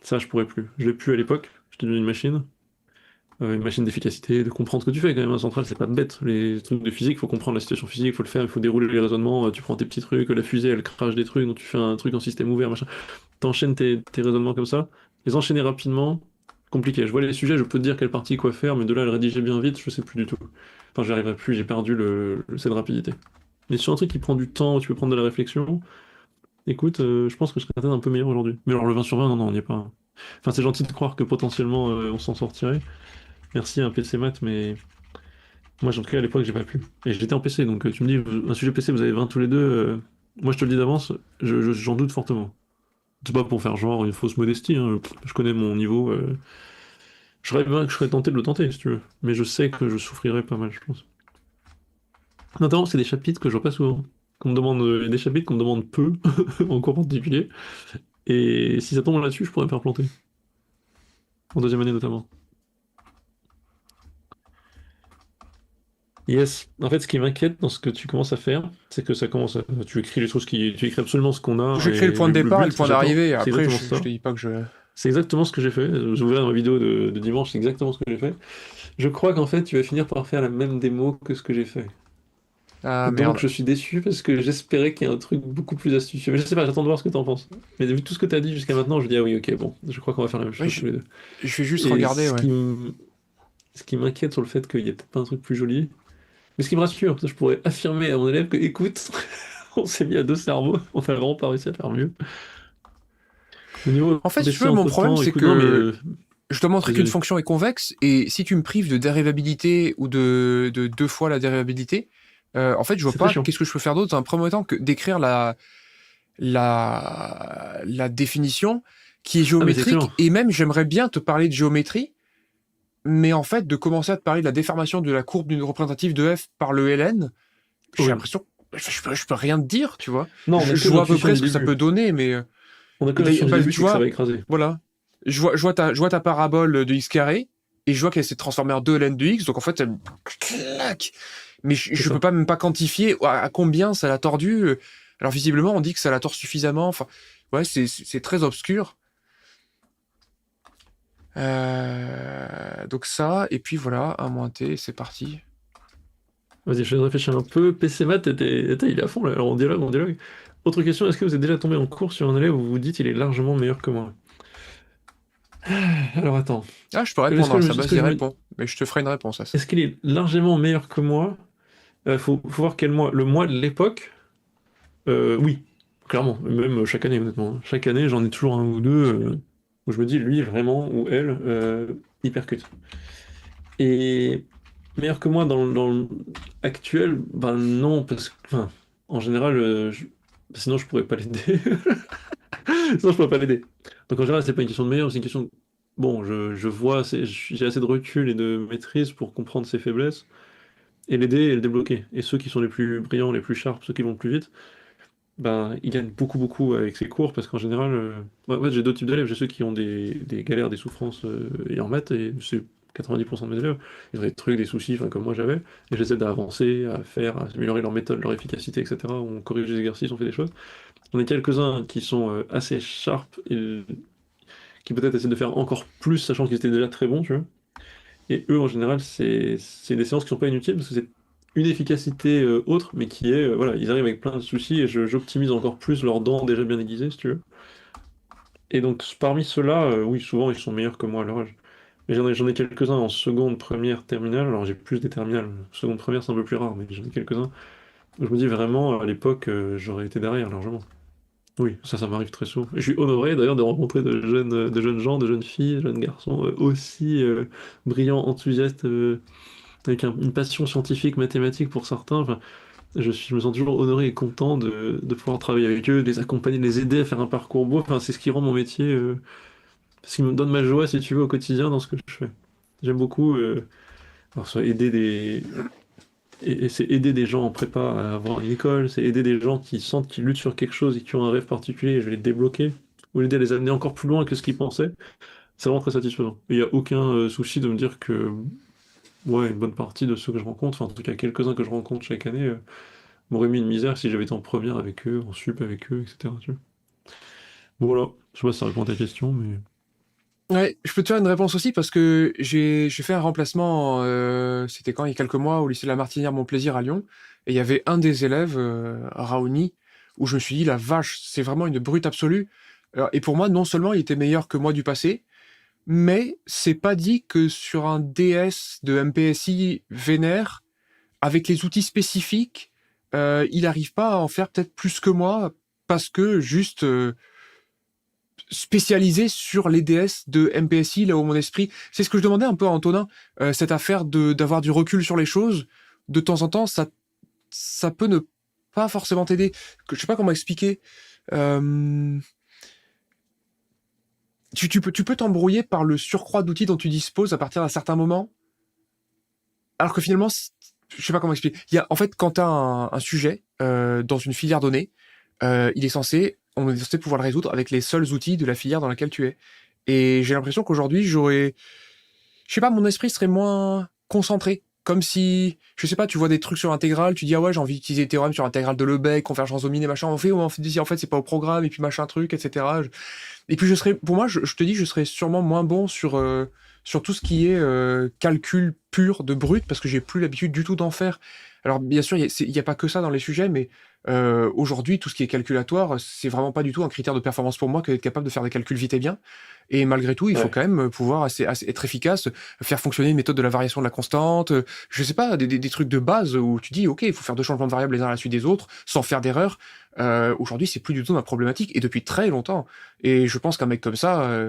Ça, je pourrais plus. Je l'ai plus à l'époque. J'étais devenu une machine d'efficacité, de comprendre ce que tu fais quand même. Un central, c'est pas bête. Les trucs de physique, il faut comprendre la situation physique, il faut le faire, il faut dérouler les raisonnements. Tu prends tes petits trucs, la fusée, elle crache des trucs, donc tu fais un truc en système ouvert, machin. T'enchaînes tes raisonnements comme ça. Les enchaîner rapidement, compliqué. Je vois les sujets, je peux te dire quelle partie quoi faire, mais de là à le rédiger bien vite, je sais plus du tout. Enfin, j'y arriverai plus, j'ai perdu cette rapidité. Mais sur un truc qui prend du temps, où tu peux prendre de la réflexion, écoute, je pense que je serais peut-être un peu meilleur aujourd'hui. Mais alors le 20 sur 20, non, non, on n'y est pas. Enfin, c'est gentil de croire que potentiellement on s'en sortirait. Merci, un PC maths, mais moi, en tout cas, à l'époque, j'ai pas pu. Et j'étais en PC, donc tu me dis, un sujet PC, vous avez 20 tous les deux. Moi, je te le dis d'avance, j'en doute fortement. C'est pas pour faire genre une fausse modestie, hein, je connais mon niveau. Je rêve bien que je serais tenté de le tenter, si tu veux. Mais je sais que je souffrirais pas mal, je pense. Notamment, c'est des chapitres que je vois pas souvent. Qu'on me demande, des chapitres qu'on me demande peu, en cours particulier. Et si ça tombe là-dessus, je pourrais me faire planter. En deuxième année notamment. Yes. En fait, ce qui m'inquiète dans ce que tu commences à faire, c'est que ça commence à... Tu écris les choses qui... Tu écris absolument ce qu'on a, Je crée le et point de le départ et le but, point j'attends, d'arrivée. c'est Après, exactement je ça. te dis pas que je... C'est exactement ce que j'ai fait. J'ai ouvert ma vidéo de dimanche, c'est exactement ce que j'ai fait. Je crois qu'en fait, tu vas finir par faire la même démo que ce que j'ai fait. Ah Donc merde. je suis déçu parce que j'espérais qu'il y ait un truc beaucoup plus astucieux. Mais je sais pas, j'attends de voir ce que t'en penses. Mais vu tout ce que t'as dit jusqu'à maintenant, je dis ah oui, ok, bon, je crois qu'on va faire la même Ouais, chose tous les deux. je vais juste Et regarder, ouais. ce qui m'inquiète sur le fait qu'il y ait peut-être pas un truc plus joli, mais ce qui me rassure, parce que je pourrais affirmer à mon élève que, écoute, on s'est mis à deux cerveaux, on a vraiment pas réussi à faire mieux. Au niveau En fait, si tu d'essai veux, mon entre problème, temps, c'est écoute, non, mais que je dois montrer qu'une désolé. fonction est convexe, et si tu me prives de dérivabilité ou de deux fois la dérivabilité, en fait, je vois C'est très pas chiant. qu'est-ce que je peux faire d'autre dans un premier temps que d'écrire la définition qui est Ah, mais c'est excellent. géométrique, et même j'aimerais bien te parler de géométrie, mais en fait, de commencer à te parler de la déformation de la courbe d'une représentative de f par le ln, j'ai Horrible. l'impression je peux rien te dire, tu vois. Non, on a que Je vois à peu l'intuition près du ce que ça peut début. donner, mais On a que l'intuition du début, tu c'est que ça vois, va écraser. voilà. Je vois ta parabole de x carré, et je vois qu'elle s'est transformée en 2 ln de x, donc en fait, elle claque. Mais C'est je peux ça. pas même pas quantifier à combien ça l'a tordu. Alors visiblement, on dit que ça la tord suffisamment. Enfin, ouais, c'est très obscur. Donc ça, et puis voilà, un moins t, c'est parti. Vas-y, je vais réfléchir un peu. PC Math, il est à fond là. Alors on dialogue, on dialogue. Autre question, est-ce que vous êtes déjà tombé en cours sur un élève où vous vous dites il est largement meilleur que moi? Alors attends. Ah, je peux répondre, hein, ça Est-ce base que des je me... réponses. Mais je te ferai une réponse à ça. Est-ce qu'il est largement meilleur que moi? Faut voir quel mois. Le mois de l'époque, oui, clairement. Même chaque année, honnêtement. Chaque année, j'en ai toujours un ou deux où je me dis, lui, vraiment, ou elle, hyper cut. Et meilleur que moi dans le actuel, ben non, parce que, enfin, en général, sinon je pourrais pas l'aider. Sinon je pourrais pas l'aider. Donc en général, c'est pas une question de meilleur, c'est une question de... Bon, je vois, j'ai assez de recul et de maîtrise pour comprendre ses faiblesses et l'aider et le débloquer. Et ceux qui sont les plus brillants, les plus sharp, ceux qui vont le plus vite, ben, ils gagnent beaucoup, beaucoup avec ces cours parce qu'en général, ouais, j'ai deux types d'élèves. J'ai ceux qui ont des galères, des souffrances et en maths, et c'est 90% de mes élèves. Ils ont des trucs, des soucis, enfin, comme moi j'avais, et j'essaie d'avancer, à faire, à améliorer leur méthode, leur efficacité, etc. On corrige les exercices, on fait des choses. On a quelques-uns qui sont assez sharp et qui peut-être essaient de faire encore plus, sachant qu'ils étaient déjà très bons, tu vois. Et eux, en général, c'est des séances qui sont pas inutiles parce que c'est une efficacité autre, mais qui est, voilà, ils arrivent avec plein de soucis et j'optimise encore plus leurs dents déjà bien aiguisées, si tu veux. Et donc, parmi ceux-là, oui, souvent, ils sont meilleurs que moi à leur âge. Mais j'en ai quelques-uns en seconde, première, terminale. Alors, j'ai plus des terminales. Seconde, première, c'est un peu plus rare, mais j'en ai quelques-uns. Je me dis vraiment, à l'époque, j'aurais été derrière largement. Oui, ça m'arrive très souvent. Je suis honoré d'ailleurs de rencontrer de jeunes gens, de jeunes filles, de jeunes garçons aussi brillants, enthousiastes, avec une passion scientifique, mathématique pour certains. Enfin, je me sens toujours honoré et content de pouvoir travailler avec eux, de les accompagner, de les aider à faire un parcours beau. Enfin, c'est ce qui rend mon métier, ce qui me donne ma joie, si tu veux, au quotidien dans ce que je fais. J'aime beaucoup alors, soit aider et c'est aider des gens en prépa à avoir une école, c'est aider des gens qui sentent qu'ils luttent sur quelque chose et qui ont un rêve particulier, et je vais les débloquer, ou aider à les amener encore plus loin que ce qu'ils pensaient. C'est vraiment très satisfaisant. Il n'y a aucun souci de me dire que ouais, une bonne partie de ceux que je rencontre, enfin en tout cas quelques-uns que je rencontre chaque année, m'auraient mis une misère si j'avais été en première avec eux, en sup avec eux, etc. Tu vois. Bon, voilà, je sais pas si ça répond à ta question, mais... Ouais, je peux te faire une réponse aussi parce que j'ai fait un remplacement, c'était quand, il y a quelques mois, au lycée de la Martinière Mon-Plaisir à Lyon, et il y avait un des élèves, Raoni, où je me suis dit, la vache, c'est vraiment une brute absolue. Alors, et pour moi, non seulement il était meilleur que moi du passé, mais c'est pas dit que sur un DS de MPSI vénère, avec les outils spécifiques, il arrive pas à en faire peut-être plus que moi, parce que juste spécialisé sur les DS de MPSI, là où mon esprit... C'est ce que je demandais un peu à Antonin, cette affaire d'avoir du recul sur les choses. De temps en temps, ça peut ne pas forcément t'aider. Je sais pas comment expliquer. Euh, tu peux t'embrouiller par le surcroît d'outils dont tu disposes à partir d'un certain moment, alors que finalement, je sais pas comment expliquer. En fait, quand tu as un sujet dans une filière donnée, on est censé pouvoir le résoudre avec les seuls outils de la filière dans laquelle tu es. Et j'ai l'impression qu'aujourd'hui, je sais pas, mon esprit serait moins concentré. Comme si, je sais pas, tu vois des trucs sur Intégral, tu dis, ah ouais, j'ai envie d'utiliser le théorème sur Intégral de Lebesgue, convergence dominée, machin, en fait, c'est pas au programme, et puis machin truc, etc. Et puis pour moi, je te dis, je serais sûrement moins bon sur tout ce qui est calcul pur de brut, parce que j'ai plus l'habitude du tout d'en faire. Alors bien sûr, il y a pas que ça dans les sujets, mais aujourd'hui, tout ce qui est calculatoire, c'est vraiment pas du tout un critère de performance pour moi que d'être capable de faire des calculs vite et bien. Et malgré tout, il faut Ouais. quand même pouvoir être efficace, faire fonctionner une méthode de la variation de la constante, je sais pas, des trucs de base où tu dis: «OK, il faut faire 2 changements de variables les uns à la suite des autres, sans faire d'erreur». Aujourd'hui, c'est plus du tout ma problématique et depuis très longtemps. Et je pense qu'un mec comme ça,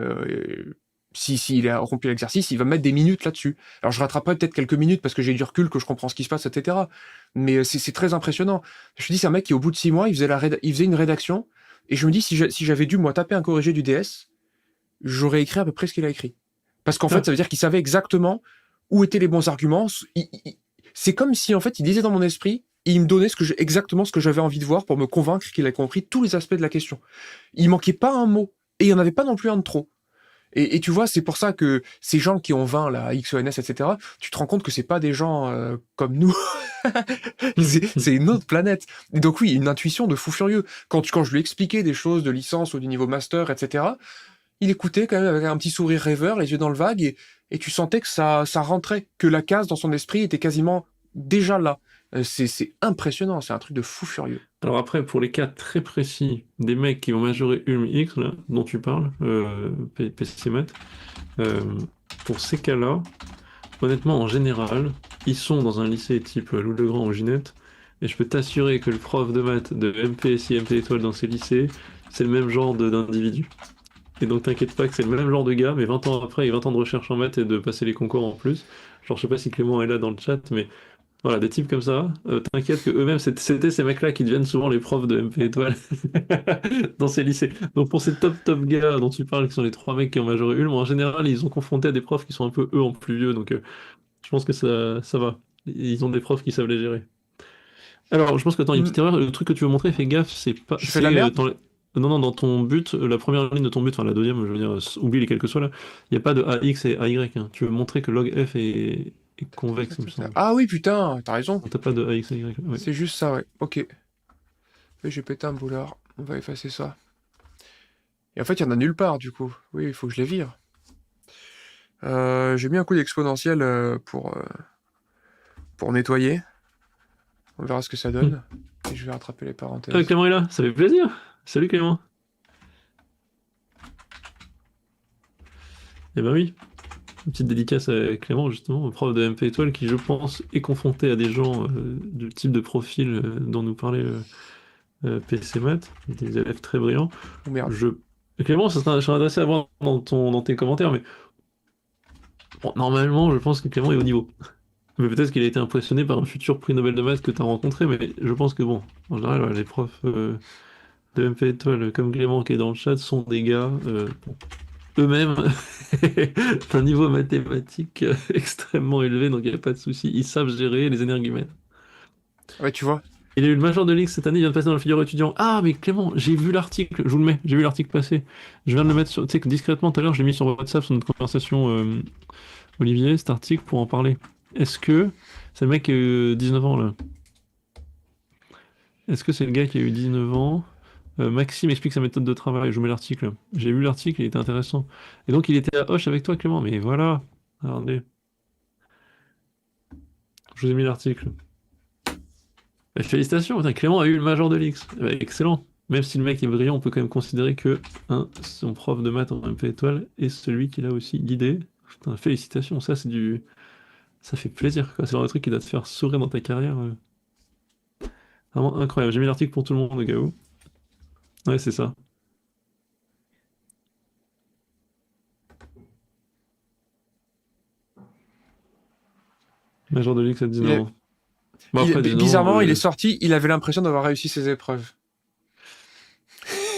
s'il a rompu l'exercice, il va mettre des minutes là-dessus. Alors je rattraperai peut-être quelques minutes parce que j'ai du recul, que je comprends ce qui se passe, et cetera. Mais c'est très impressionnant. Je te dis, c'est un mec qui, au bout de 6 mois, il faisait une rédaction. Et je me dis, si j'avais dû, moi, taper un corrigé du DS, j'aurais écrit à peu près ce qu'il a écrit. Parce qu'en fait, Ah, ça veut dire qu'il savait exactement où étaient les bons arguments. C'est comme si, en fait, il disait dans mon esprit, et il me donnait exactement ce que j'avais envie de voir pour me convaincre qu'il a compris tous les aspects de la question. Il manquait pas un mot. Et il n'y en avait pas non plus un de trop. Et tu vois, c'est pour ça que ces gens qui ont 20, là, XENS, etc., tu te rends compte que c'est pas des gens comme nous. C'est une autre planète. Et donc oui, une intuition de fou furieux. Quand je lui expliquais des choses de licence ou du niveau master, etc., il écoutait quand même avec un petit sourire rêveur, les yeux dans le vague, et tu sentais que ça rentrait, que la case dans son esprit était quasiment déjà là. C'est impressionnant, c'est un truc de fou furieux. Alors après, pour les cas très précis des mecs qui ont majoré Ulm X, là, dont tu parles, PC Math, euh, pour ces cas-là, honnêtement, en général, ils sont dans un lycée type Loup-le-Grand ou Ginette, et je peux t'assurer que le prof de maths de MPSI, MP étoile dans ces lycées, c'est le même genre d'individu. Et donc t'inquiète pas que c'est le même genre de gars, mais 20 ans après, et 20 ans de recherche en maths et de passer les concours en plus. Genre, je sais pas si Clément est là dans le chat, mais voilà, des types comme ça, t'inquiète que eux-mêmes, c'était ces mecs-là qui deviennent souvent les profs de MP étoile dans ces lycées. Donc pour ces top gars dont tu parles, qui sont les trois mecs qui ont majoré Ulm, en général, ils ont confronté à des profs qui sont un peu eux en plus vieux, donc je pense que ça va. Ils ont des profs qui savent les gérer. Alors, je pense que attends, une Hmm, petite erreur, le truc que tu veux montrer, fais gaffe, c'est pas. j'ai fait de la merde? Non, non, dans ton but, la première ligne de ton but, enfin la deuxième, je veux dire, oublie les quels que soient là, il n'y a pas de AX et AY, hein. Tu veux montrer que log F est convexe, il me semble. Ah oui, putain, t'as raison. Non, t'as pas de AX et AY, ouais. C'est juste ça, ouais. Ok. Oui, j'ai pété un boulard. On va effacer ça. Et en fait, il y en a nulle part, du coup. Oui, il faut que je les vire. J'ai mis un coup d'exponentiel pour nettoyer. On verra ce que ça Hmm. donne. Et je vais rattraper les Ah, parenthèses. Clément est là, ça fait plaisir. Salut Clément. Eh ben oui, une petite dédicace à Clément, justement, prof de MP étoile qui, je pense, est confronté à des gens du type de profil dont nous parlait PC Math, des élèves très brillants. Oh merde. Je... Clément, ça sera adressé à voir dans tes commentaires, mais bon, normalement, je pense que Clément est au niveau. Mais peut-être qu'il a été impressionné par un futur prix Nobel de maths que tu as rencontré, mais je pense que bon, en général, ouais, les profs de MP étoile comme Clément qui est dans le chat sont des gars bon, eux-mêmes d'un niveau mathématique extrêmement élevé, donc il n'y a pas de souci. Ils savent gérer les énergumènes. Ouais, tu vois. Il a eu le major de l'X cette année, il vient de passer dans le figure étudiant. Ah, mais Clément, j'ai vu l'article, je vous le mets, j'ai vu l'article passer. Je viens de le mettre sur, tu sais que discrètement tout à l'heure, je l'ai mis sur WhatsApp, sur notre conversation, Olivier, cet article pour en parler. Est-ce que c'est le mec qui a eu 19 ans là? Est-ce que c'est le gars qui a eu 19 ans? Maxime explique sa méthode de travail, je vous mets l'article. J'ai lu l'article, il était intéressant. Et donc il était à Hoche avec toi, Clément, mais voilà. Regardez, je vous ai mis l'article. Félicitations, putain, Clément a eu le major de l'X. Excellent. Même si le mec est brillant, on peut quand même considérer que son prof de maths en MP étoile est celui qui l'a aussi guidé. Putain, félicitations, ça c'est du. Ça fait plaisir, quoi. C'est le genre de truc qui doit te faire sourire dans ta carrière. Vraiment incroyable. J'ai mis l'article pour tout le monde, au cas où. Ouais, c'est ça. Major de l'X à Il 19 est... ans. Bon, après, 19 ans, Bizarrement, il est sorti, il avait l'impression d'avoir réussi ses épreuves.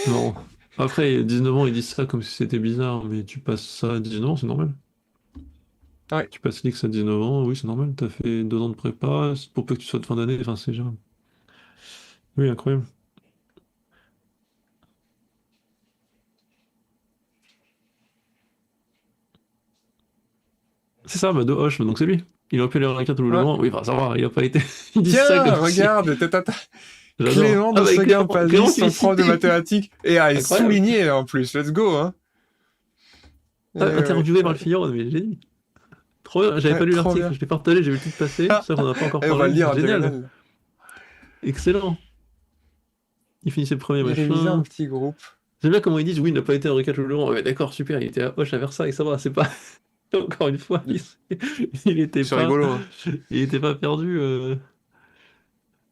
non. Après, 19 ans, ils disent ça comme si c'était bizarre, mais tu passes ça à 19 ans, c'est normal. Ouais. Tu passes l'X à 19 ans, oui, c'est normal. T'as fait 2 ans de prépa, pour peu que tu sois de fin d'année, enfin, c'est déjà. Oui, incroyable. C'est ça, bah, de Hoche, donc c'est lui. Il aurait pu aller à la carte ou le Ouais. Grand. Oui, enfin, ça va, il a pas été. Ils disent ça Tiens, comme si. regarde, J'adore. Clément Ah, de bah, Seguin Clément Pazis, qui est son prof de cité. mathématiques. Et est Incroyable. souligné en plus, let's go, hein. Ah, Ouais, interviewé par ouais. le Figaro, mais j'ai dit. Trop bien, j'avais pas Ouais, lu trop l'article, bien. je l'ai partagé, j'ai vu le titre passer, ça on n'en a pas encore Et on va parlé. le lire en Génial, diagonale. excellent. Il finissait le premier Il révisait un machin. petit groupe. J'aime bien comment ils disent, oui, il n'a pas été à Eureka tout le long. Ouais, d'accord, super, il était à Hoche à Versailles, ça va, c'est pas. Encore une fois, il était C'est pas, rigolo, hein. il était pas perdu,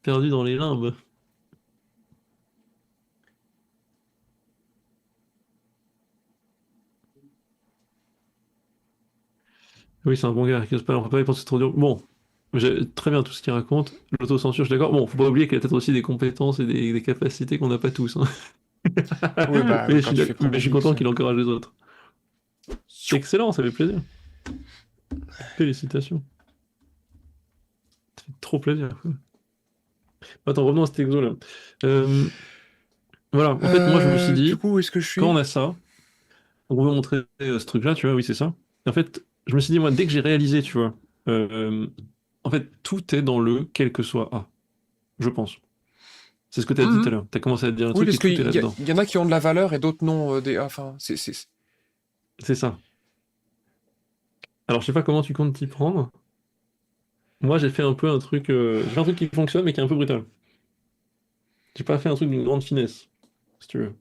perdu dans les limbes. Oui, c'est un bon gars, qui ose pas, on peut pas y penser trop dur. Bon, très bien tout ce qu'il raconte. L'autocensure, je suis d'accord. Bon, faut pas oublier qu'il a peut-être aussi des compétences et des capacités qu'on n'a pas tous, hein. Oui, bah Mais oui, je quand suis, tu fais preuve mais je suis content d'érudition. qu'il encourage les autres. Excellent, ça fait plaisir. Félicitations. Ça fait trop plaisir, quoi. Attends, revenons à cet exo là. Euh, voilà, en fait, moi je me suis Du dit, coup, où est-ce que je quand suis? on a ça, on veut montrer ce truc-là, tu vois, oui, c'est ça. Et en fait, je me suis dit, moi, dès que j'ai réalisé, tu vois, euh, en fait, tout est dans le quel que soit A, je pense. C'est ce que tu as dit tout à Mhm. l'heure. Tu as commencé à dire un Oui, truc parce et tout est qu'il là-dedans. y en a qui ont de la valeur et d'autres non. Enfin, C'est ça. Alors, je sais pas comment tu comptes t'y prendre. Moi, j'ai fait un truc qui fonctionne, mais qui est un peu brutal. J'ai pas fait un truc d'une grande finesse, si tu veux.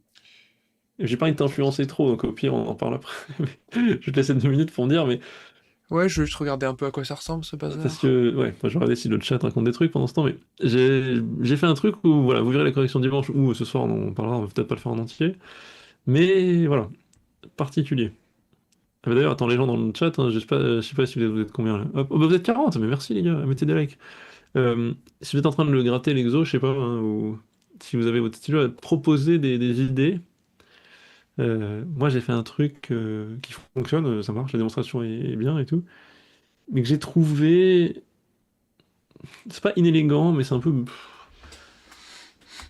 Et j'ai pas envie de t'influencer trop, donc au pire, on en parle après. Mais je vais te laisser 2 minutes pour me dire, mais Ouais, je veux juste regarder un peu à quoi ça ressemble, ce parce bazar. que, ouais, moi, je vais regarder si le chat raconte des trucs pendant ce temps, mais j'ai fait un truc où, voilà, vous verrez la correction dimanche, ou ce soir, on en parlera, on va peut-être pas le faire en entier, mais voilà, particulier. Ah, bah, d'ailleurs, attends, les gens dans le chat, hein, je sais pas si vous êtes combien là. Hop, oh, bah, vous êtes 40, mais merci les gars, mettez des likes. Si vous êtes en train de le gratter, l'exo, je sais pas, hein, ou si vous avez votre stylo, à proposer des idées. Moi, j'ai fait un truc qui fonctionne, ça marche, la démonstration est bien et tout, mais que j'ai trouvé, c'est pas inélégant, mais c'est un peu,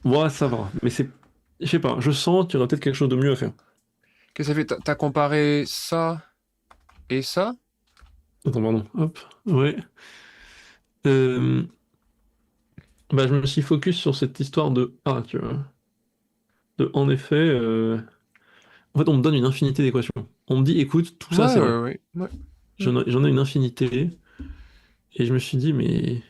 ouais, ça va, mais je sais pas, je sens qu'il y aurait peut-être quelque chose de mieux à faire. Qu'est-ce que ça fait? T'as comparé ça et ça? Attends, pardon, hop, ouais. Euh, Bah, je me suis focus sur cette histoire de A, tu vois. En effet, en fait, on me donne une infinité d'équations. On me dit, écoute, tout ça, Ouais, c'est vrai. ouais, ouais. Ouais. Mm. J'en ai une infinité, et je me suis dit, mais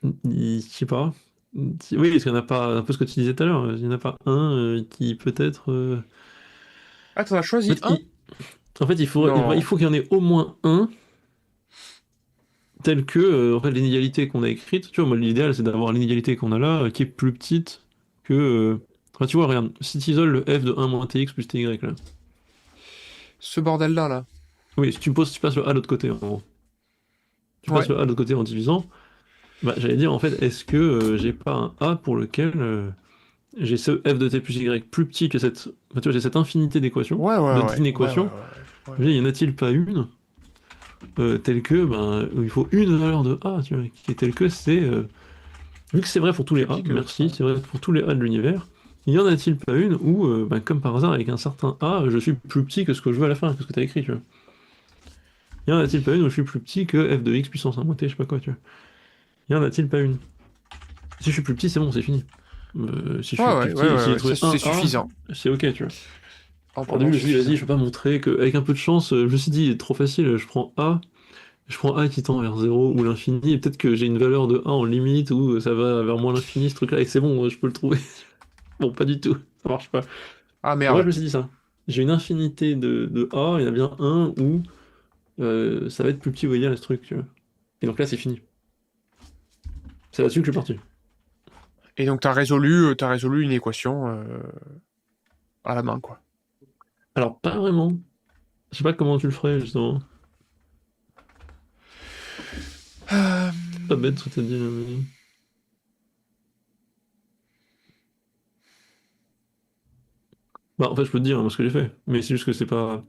je sais pas. Oui, parce qu'il n'y en a pas, un peu ce que tu disais tout à l'heure, il n'y en a pas un qui peut-être. Ah, t'en as En choisi fait, un? il Non. faut qu'il y en ait au moins un tel que en fait, l'inégalité qu'on a écrite. Tu vois, moi, l'idéal, c'est d'avoir l'inégalité qu'on a là, qui est plus petite que. Enfin, tu vois, regarde, si tu isoles le f de 1 moins tx plus ty là. Ce bordel-là, là. Oui, si tu passes le a de l'autre côté, en gros. Tu passes Ouais. le a de l'autre côté en divisant, bah, j'allais dire, en fait, est-ce que j'ai pas un a pour lequel j'ai ce f de t plus y plus petit que cette. Enfin, tu vois, j'ai cette infinité d'équations, Ouais, ouais, ouais. Ouais, ouais, d'inéquations. ouais. Ouais, Je veux dire, y en a-t-il pas une telle que, ben, où il faut une valeur de a, tu vois, qui est telle que c'est. Vu que c'est vrai pour tous les plus a, petit que l'autre. merci, c'est vrai pour tous les a de l'univers, y en a-t-il pas une où, ben, comme par hasard, avec un certain a, je suis plus petit que ce que je veux à la fin, que ce que tu as écrit, tu vois. Y en a-t-il pas une où je suis plus petit que f de x puissance 1 moins t, je sais pas quoi, tu vois. Y en a-t-il pas une? Si je suis plus petit, c'est bon, c'est fini. Si je Ouais, suis plus ouais, ouais, petit, ouais, si j'ai ouais. trouvé C'est un A, suffisant. c'est ok, tu vois. Alors, au Amplement début, je me suis dit, vas-y, suffisant. je vais pas montrer que, avec un peu de chance, je me suis dit, trop facile, je prends A qui tend vers 0 ou l'infini, et peut-être que j'ai une valeur de A en limite, ou ça va vers moins l'infini, ce truc-là, et c'est bon, je peux le trouver. Bon, pas du tout, ça marche pas. Ah, Moi, je merde. me suis dit ça. J'ai une infinité de A, il y en a bien un où ça va être plus petit ou égal à ce truc, tu vois. Et donc là, c'est fini. C'est là-dessus que je suis parti. Et donc, t'as résolu une équation à la main, quoi. Alors, pas vraiment. Je sais pas comment tu le ferais, justement. Euh, C'est pas bête ce que t'as dit, là, mais... Bah, en fait, je peux te dire hein, ce que j'ai fait. Mais c'est juste que c'est pas...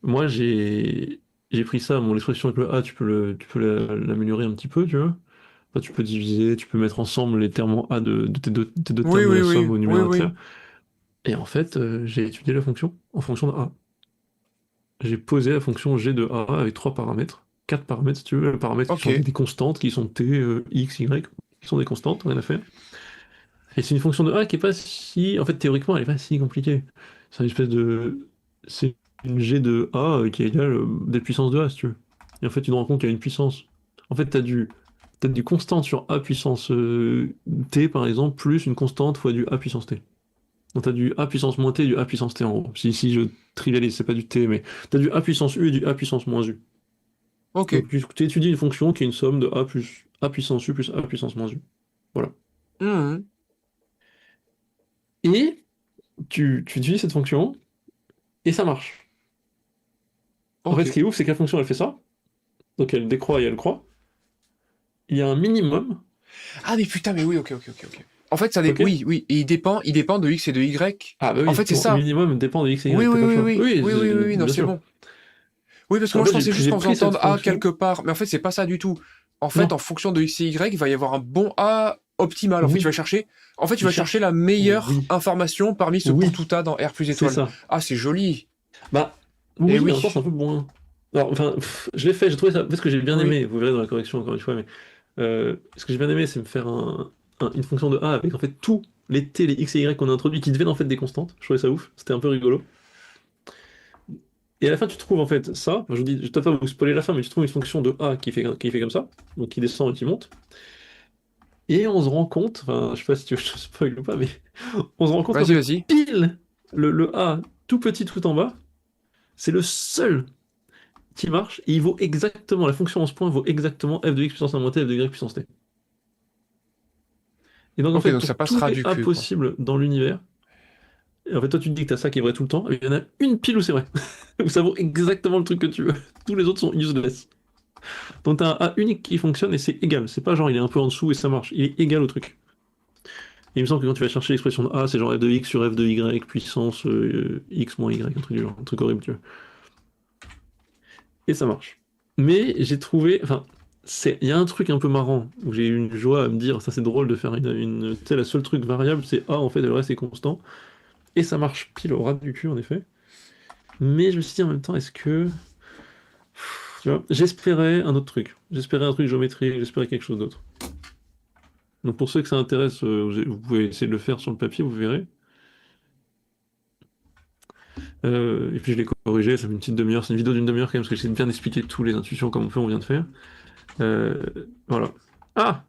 Moi, j'ai pris ça, mon expression avec le A, l'améliorer un petit peu, tu vois. Enfin, tu peux diviser, tu peux mettre ensemble les termes en A de tes deux Oui, termes de oui, la oui, somme au oui, oui. numérateur. Et en fait, j'ai étudié la fonction en fonction de A. J'ai posé la fonction g de A avec trois paramètres. Quatre paramètres, si tu veux, les paramètres qui Ok. sont des constantes, qui sont t, x, y, qui sont des constantes, rien à faire. Et c'est une fonction de A qui est pas si... En fait, théoriquement, elle est pas si compliquée. C'est une espèce de... C'est une G de A qui est égale des puissances de A, si tu veux. Et en fait, tu te rends compte qu'il y a une puissance. En fait, t'as du constante sur A puissance T, par exemple, plus une constante fois du A puissance T. Donc t'as du A puissance moins T et du A puissance T en gros. Si je trivialise, c'est pas du T, mais t'as du A puissance U et du A puissance moins U. Ok. Donc tu étudies une fonction qui est une somme de A plus A puissance U plus A puissance moins U. Voilà. Mhm. Et tu utilises cette fonction, et ça marche. En fait, Ok. ce qui est ouf, c'est que la fonction, elle fait ça. Donc elle décroît et elle croît. Il y a un minimum, Ah, mais putain, mais oui, ok. En fait, ok? oui, oui, et il dépend de X et de Y. Ah bah En oui, fait, c'est ton ça. minimum dépend de X et Oui, Y, t'as oui, pas le oui, choix. oui, Oui, oui, oui, oui, oui, non, bien c'est sûr. bon. Oui, parce que En moi, je fait, pensais juste j'ai qu'on pris cette entende A fonction. quelque part. Mais en fait, c'est pas ça du tout. En fait, en Non, fonction de X et Y, il va y avoir un bon A optimal. En fait, oui, tu il vas chercher cherche. la meilleure Oui, information parmi ce pour oui, tout A dans R plus c'est étoile. ça. Ah, c'est joli. Bah, Eh oui, mais en même temps, c'est oui, un peu moins. Alors, enfin, je l'ai fait, j'ai trouvé ça, parce que j'ai bien oui. aimé, vous verrez dans la correction encore une fois, mais ce que j'ai bien aimé, c'est me faire une fonction de A avec en fait tous les T, les X et Y qu'on a introduits qui deviennent en fait des constantes. Je trouvais ça ouf, c'était un peu rigolo. Et à la fin, tu trouves en fait ça, je vous dis, je ne vais pas vous spoiler la fin, mais tu trouves une fonction de A qui fait comme ça, donc qui descend et qui monte. Et on se rend compte, enfin, je sais pas si tu veux que je te spoil ou pas, mais on se rend compte qu'en Vas-y, fait, vas-y. pile le A tout petit tout en bas, c'est le seul qui marche, et il vaut exactement, la fonction en ce point vaut exactement f de x puissance 1 moins t, f de y puissance t. Et donc en Ok, fait, donc ça pour tous passera les du A cul, quoi. possibles dans l'univers, et en fait, toi tu te dis que t'as ça qui est vrai tout le temps, et il y en a une pile où c'est vrai, où ça vaut exactement le truc que tu veux. Tous les autres sont useless. Donc t'as un A unique qui fonctionne et c'est égal. C'est pas genre il est un peu en dessous et ça marche. Il est égal au truc. Et il me semble que quand tu vas chercher l'expression de A, c'est genre f de x sur f de y puissance x moins y, un truc du genre, un truc horrible, tu vois. Et ça marche. Mais j'ai trouvé, enfin, il y a un truc un peu marrant où j'ai eu une joie à me dire, ça c'est drôle de faire tu sais, la seule truc variable c'est A en fait, et le reste est constant. Et ça marche pile au ras du cul en effet. Mais je me suis dit en même temps, est-ce que, tu vois, j'espérais un autre truc. J'espérais un truc géométrique, j'espérais quelque chose d'autre. Donc pour ceux que ça intéresse, vous pouvez essayer de le faire sur le papier, vous verrez. Et puis je l'ai corrigé, ça fait une petite demi-heure, c'est une vidéo d'une demi-heure quand même, parce que j'essaie de bien expliquer toutes les intuitions comme on vient de faire. Euh, voilà. Ah!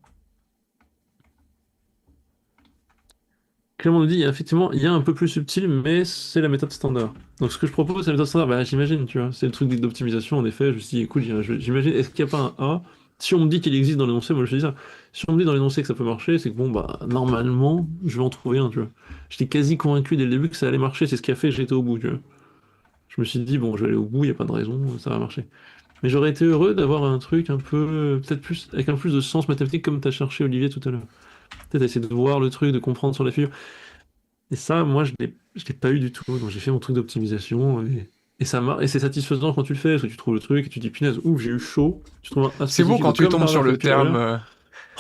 Clément nous dit, effectivement, il y a un peu plus subtil, mais c'est la méthode standard. Donc ce que je propose, c'est la méthode standard, bah j'imagine, tu vois, c'est le truc d'optimisation, en effet, je me suis dit, écoute, j'imagine, est-ce qu'il n'y a pas un A? Si on me dit qu'il existe dans l'énoncé, moi je dis ça. Si on me dit dans l'énoncé que ça peut marcher, c'est que bon, bah, normalement, je vais en trouver un, tu vois. J'étais quasi convaincu dès le début que ça allait marcher, c'est ce qui a fait que j'étais au bout, tu vois. Je me suis dit, bon, je vais aller au bout, il n'y a pas de raison, ça va marcher. Mais j'aurais été heureux d'avoir un truc un peu, peut-être plus, avec un peu plus de sens mathématique comme tu as cherché Olivier tout à l'heure. Peut-être essayer de voir le truc, de comprendre sur la figure. Et ça, moi, je l'ai pas eu du tout. Donc j'ai fait mon truc d'optimisation et ça marche. Et c'est satisfaisant quand tu le fais, parce que tu trouves le truc et tu dis, punaise, ouf, j'ai eu chaud. Tu trouves un A C'est beau spécifique, quand donc tu comme tombes par sur hasard, je le pile terme. rien.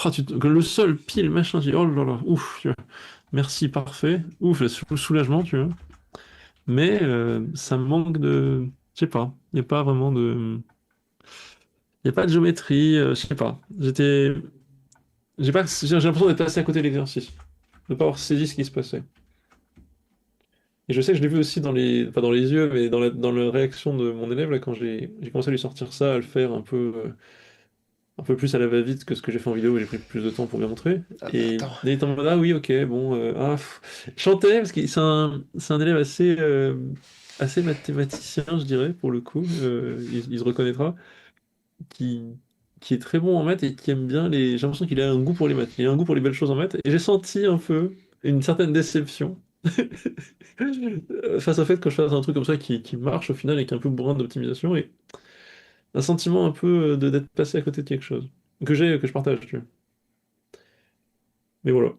Oh, le seul pile, machin, tu dis, oh là là, ouf, tu vois. Merci, parfait. Ouf, le soulagement, tu vois. Mais ça me manque de. Je sais pas. Il n'y a pas vraiment de. Il n'y a pas de géométrie, je sais pas. J'ai l'impression d'être passé à côté de l'exercice, de pas avoir saisi ce qui se passait. Et je sais que je l'ai vu aussi pas dans les yeux, mais dans la réaction de mon élève, là, quand j'ai commencé à lui sortir ça, à le faire un peu plus à la va-vite que ce que j'ai fait en vidéo, où j'ai pris plus de temps pour bien montrer. Ah, mais Et attends. il était en mode, ah oui, ok, bon, chantais, parce que c'est un élève assez mathématicien, je dirais, pour le coup, il se reconnaîtra, qui, qui est très bon en maths et qui aime bien j'ai l'impression qu'il a un goût pour les maths, il a un goût pour les belles choses en maths, et j'ai senti un peu une certaine déception face au fait que je fasse un truc comme ça qui marche au final et qui est un peu bourrin d'optimisation et un sentiment un peu d'être passé à côté de quelque chose que je partage, tu vois. Mais voilà,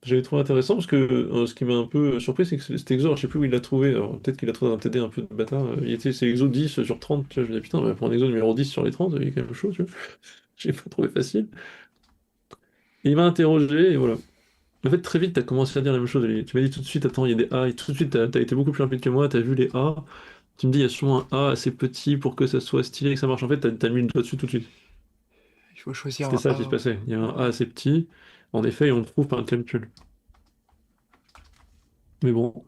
j'ai trouvé intéressant parce que ce qui m'a un peu surpris, c'est que cet exo, alors, je sais plus où il l'a trouvé, alors peut-être qu'il l'a trouvé dans un TD un peu de bâtard, c'est exo 10 sur 30, tu vois, je me dis putain, bah, pour un exo numéro 10 sur les 30, il est quand même chaud, tu vois. J'ai pas trouvé facile. Et il m'a interrogé et voilà. En fait, très vite, tu as commencé à dire la même chose. Tu m'as dit tout de suite, attends, il y a des A, et tout de suite, tu as été beaucoup plus rapide que moi, tu as vu les A. Tu me dis, il y a sûrement un A assez petit pour que ça soit stylé et que ça marche. En fait, t'as mis le doigt dessus tout de suite. Il faut choisir C'était un ça qui se A. passait. Il y a un A Ouais. assez petit, en effet, et on le trouve par un calcul. Mais bon.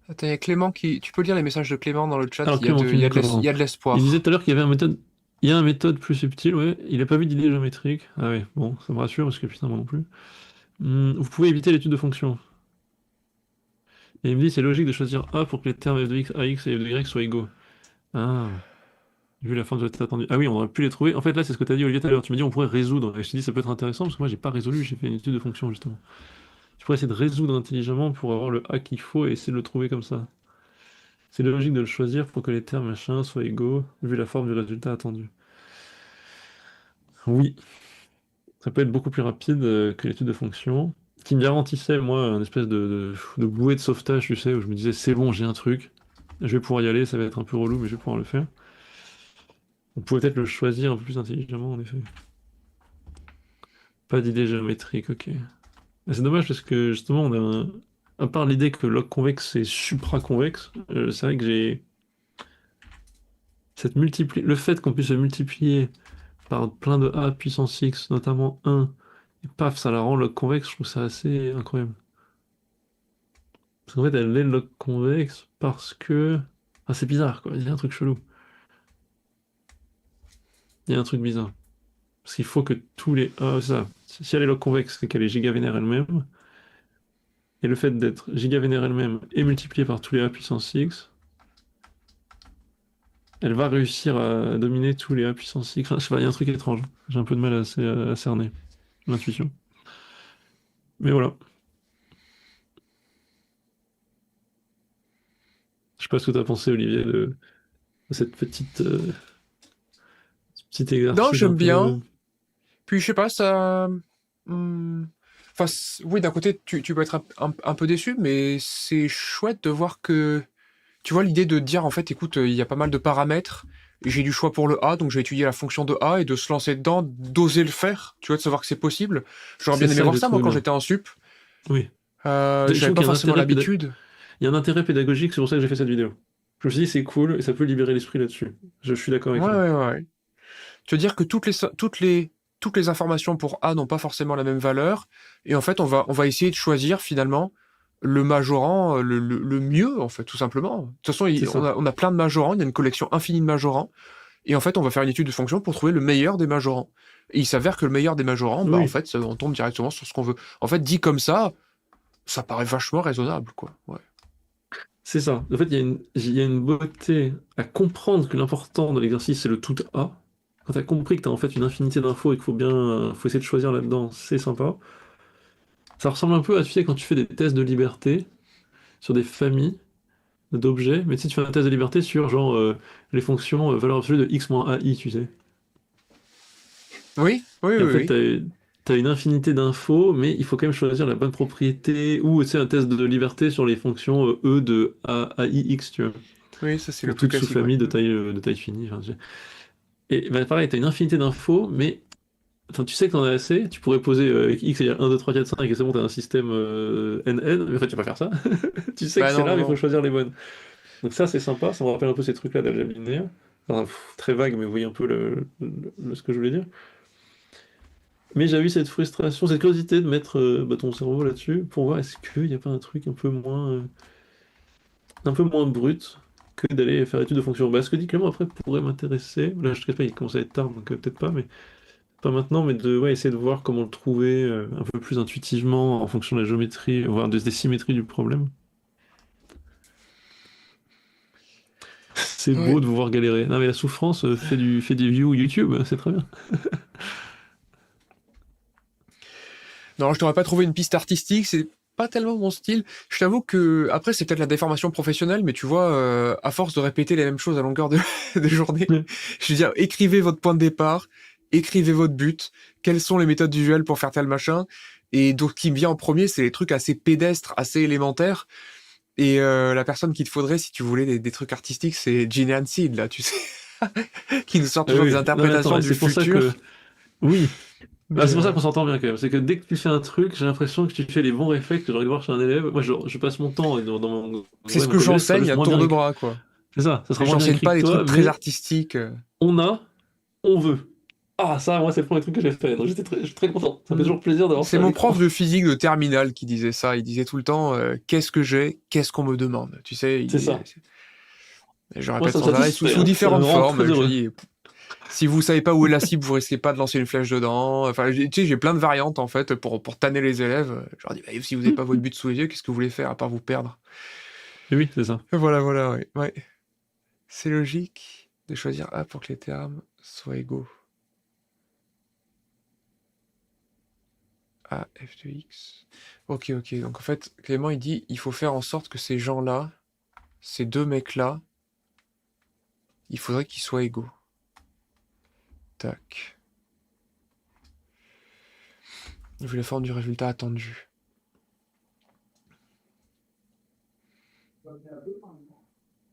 Attends, il y a Clément qui. Tu peux lire les messages de Clément dans le chat, Alors Clément qui me dit il comment? y a de Il disait l'espoir. tout à l'heure qu'il y avait une méthode. Il y a une méthode plus subtile, ouais. Il n'a pas vu d'idée géométrique. Ah ouais, bon, ça me rassure parce que putain, moi non plus. Vous pouvez éviter l'étude de fonction. Et il me dit c'est logique de choisir A pour que les termes f de x, ax et f de y soient égaux. Ah, vu la forme de l'état attendu. Ah oui, on aurait pu les trouver. En fait, là, c'est ce que tu as dit Olivier tout à l'heure. Tu me dis on pourrait résoudre. Et je te dis ça peut être intéressant parce que moi j'ai pas résolu, j'ai fait une étude de fonction justement. Tu pourrais essayer de résoudre intelligemment pour avoir le A qu'il faut et essayer de le trouver comme ça. C'est logique de le choisir pour que les termes machin soient égaux, vu la forme du résultat attendu. Oui, ça peut être beaucoup plus rapide que l'étude de fonction, qui me garantissait, moi, un espèce de bouée de sauvetage, tu sais, où je me disais, c'est bon, j'ai un truc, je vais pouvoir y aller, ça va être un peu relou, mais je vais pouvoir le faire. On pouvait peut-être le choisir un peu plus intelligemment, en effet. Pas d'idée géométrique, ok. Mais c'est dommage parce que, justement, on a à part l'idée que log convexe c'est supraconvexe, c'est vrai que j'ai le fait qu'on puisse se multiplier par plein de A puissance X, notamment 1, et paf, ça la rend log convexe, je trouve ça assez incroyable. Parce qu'en fait, elle est log convexe parce que... Ah, c'est bizarre, quoi. Il y a un truc chelou. Il y a un truc bizarre. Parce qu'il faut que tous les... Ah, c'est ça. Si elle est log convexe, c'est qu'elle est gigavénère elle-même. Et le fait d'être gigavénère elle-même et multipliée par tous les A puissance X, elle va réussir à dominer tous les A puissance X. Enfin, je sais pas, il y a un truc étrange. J'ai un peu de mal à cerner l'intuition. Mais voilà. Je sais pas ce que tu as pensé, Olivier, de cette petit Non, exercice un j'aime bien. peu. Puis je sais pas, ça. hmm, Enfin, oui, d'un côté, tu peux être un peu déçu, mais c'est chouette de voir que. Tu vois, l'idée de dire, en fait, écoute, il y a pas mal de paramètres, j'ai du choix pour le A, donc j'ai étudié la fonction de A, et de se lancer dedans, d'oser le faire, tu vois, de savoir que c'est possible. J'aurais C'est bien aimé ça que voir j'ai ça, moi, trouvé quand bien. j'étais en sup. Oui. Je J'avais trouve pas qu'il y a un forcément intérêt l'habitude. il y a un intérêt pédagogique, c'est pour ça que j'ai fait cette vidéo. Je me suis dit, c'est cool et ça peut libérer l'esprit là-dessus. Je suis d'accord avec Ouais, toi. ouais, ouais. Tu veux dire que toutes les informations pour A n'ont pas forcément la même valeur, et en fait, on va essayer de choisir finalement le majorant le mieux, en fait, tout simplement. De toute façon, C'est ça. on a plein de majorants, il y a une collection infinie de majorants, et en fait, on va faire une étude de fonction pour trouver le meilleur des majorants. Et il s'avère que le meilleur des majorants, bah en Oui, fait, on tombe directement sur ce qu'on veut. En fait, dit comme ça paraît vachement raisonnable, quoi. Ouais. c'est ça. En fait, il y a une beauté à comprendre que l'important de l'exercice, c'est le tout A. Quand tu as compris que tu as en fait une infinité d'infos et qu'il faut essayer de choisir là-dedans, c'est sympa. Ça ressemble un peu à, tu sais, quand tu fais des tests de liberté sur des familles d'objets, mais tu sais, tu fais un test de liberté sur genre les fonctions valeur absolue de x moins ai, tu sais. Oui, oui, Et en oui, fait, oui. t'as une infinité d'infos, mais il faut quand même choisir la bonne propriété, ou tu sais, un test de liberté sur les fonctions E de A I X, tu vois, Oui, ça c'est le pour plus toute classique, ouais. sous-famille de taille finie. Enfin, et bah, pareil, t'as une infinité d'infos, mais enfin, tu sais que t'en as assez, tu pourrais poser X égale 1, 2, 3, 4, 5, et c'est bon, t'as un système NN, mais en fait, tu vas pas faire ça. Tu sais que Bah c'est non, là, non, mais il faut non. choisir les bonnes. Donc ça, c'est sympa, ça me rappelle un peu ces trucs-là d'algèbre linéaire. Enfin, très vague, mais vous voyez un peu ce que je voulais dire. Mais j'ai eu cette frustration, cette curiosité de mettre bah, ton cerveau là-dessus pour voir est-ce qu'il n'y a pas un truc un peu moins brut que d'aller faire étude de fonction. Bah, ce que dit Clément après pourrait m'intéresser. Là, je ne sais pas, il commence à être tard, donc peut-être pas, mais pas maintenant, mais de ouais, essayer de voir comment le trouver un peu plus intuitivement en fonction de la géométrie, voire des symétries du problème. C'est beau Ouais. de vous voir galérer. Non, mais la souffrance fait des views YouTube, c'est très bien. Non, je t'aurais pas trouvé une piste artistique, c'est pas tellement mon style. Je t'avoue que, après, c'est peut-être la déformation professionnelle, mais tu vois, à force de répéter les mêmes choses à longueur de journée, je veux dire, écrivez votre point de départ, écrivez votre but, quelles sont les méthodes usuelles pour faire tel machin, et donc, ce qui me vient en premier, c'est les trucs assez pédestres, assez élémentaires, et la personne qu'il te faudrait, si tu voulais des trucs artistiques, c'est Gene Seed, là, tu sais, qui nous sort toujours des Oui, non mais attends, interprétations du c'est pour ça que... futur, Oui, bah, mais c'est pour ça qu'on s'entend bien quand même. C'est que dès que tu fais un truc, j'ai l'impression que tu fais les bons réflexes que j'aurais dû voir chez un élève. Moi, je passe mon temps c'est ce ouais, mon que code élève, ce sera j'enseigne juste à moins tour bien de écrit. bras, quoi. C'est ça sera moins bien J'enseigne écrit pas que des trucs toi, très mais artistiques. on a, on veut. Ah, ça, moi, c'est le premier truc que j'ai fait. Donc, je suis très content. Ça me fait Mm. toujours plaisir d'avoir C'est ça à mon l'écran. prof de physique de terminale qui disait ça. Il disait tout le temps qu'est-ce que j'ai, qu'est-ce qu'on me demande. Tu sais, C'est ça. et je Moi, répète ça me sans arrêt satisfait, sous hein. Ça me différentes rend très formes. Je heureux. dis si vous savez pas où est la cible, vous risquez pas de lancer une flèche dedans. Enfin, tu sais, j'ai plein de variantes en fait pour tanner les élèves. Je leur dis bah, si vous n'avez pas votre but sous les yeux, qu'est-ce que vous voulez faire à part vous perdre? Et oui, c'est ça. Voilà, voilà, ouais. Ouais. C'est logique de choisir A pour que les termes soient égaux. A, f de x. Ok, ok. Donc en fait, Clément, il dit il faut faire en sorte que ces gens-là, ces deux mecs-là, il faudrait qu'ils soient égaux. Tac. Vu la forme du résultat attendu.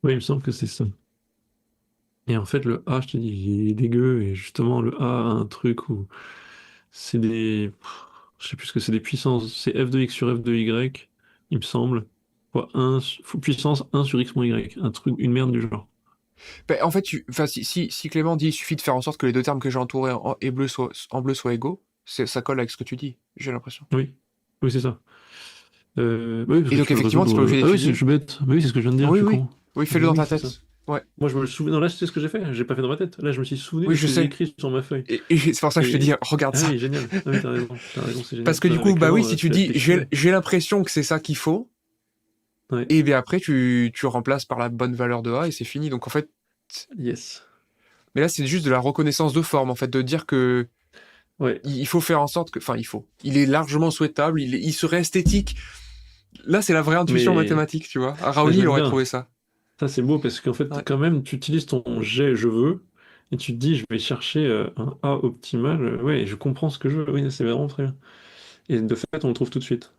Oui, il me semble que c'est ça. Et en fait, le A, je te dis, il est dégueu. Et justement, le A a un truc où c'est des. Je sais plus ce que c'est, des puissances. C'est f de x sur f de y, il me semble. Fois 1, puissance 1 sur x moins y. Un truc, une merde du genre. Ben, en fait, enfin, si Clément dit il suffit de faire en sorte que les deux termes que j'ai entourés en bleu soient égaux, ça colle avec ce que tu dis, j'ai l'impression. Oui, oui, c'est ça. Oui, parce Et que donc tu veux effectivement, t'es pas résoudre. obligé Ah oui, je d'étudier. suis bête. Mais oui, c'est ce que je viens de dire, je Oui, suis oui. con. Oui, Mais fais-le dans oui, ta c'est ça. tête. Ouais. Moi, je me souviens. Non, là, c'est ce que j'ai fait. J'ai pas fait dans ma tête. Là, je me suis souvenu Oui, de ce je que j'ai sais. écrit sur ma feuille. Et c'est pour ça que je te dis, Et. regarde Ah ça. oui, génial. Ah oui, t'as raison. T'as raison, c'est génial. Parce que du Putain, mais coup, bah oui, Clément, si tu tu vas être dis déchiré. j'ai l'impression que c'est ça qu'il faut, Ouais. et bien après tu remplaces par la bonne valeur de A et c'est fini. Donc en fait, Yes. mais là c'est juste de la reconnaissance de forme, en fait, de dire que Ouais. il faut faire en sorte que, enfin il faut, il est largement souhaitable, il serait esthétique. Là c'est la vraie intuition Mais. mathématique, tu vois. Mais Raoni il j'aime aurait bien. trouvé ça. Ça, c'est beau parce qu'en fait, Ouais. quand même, tu utilises ton j'ai, je veux, et tu te dis, je vais chercher un A optimal. Ouais, je comprends ce que je veux. Oui, c'est vraiment très bien. Et de fait, on le trouve tout de suite.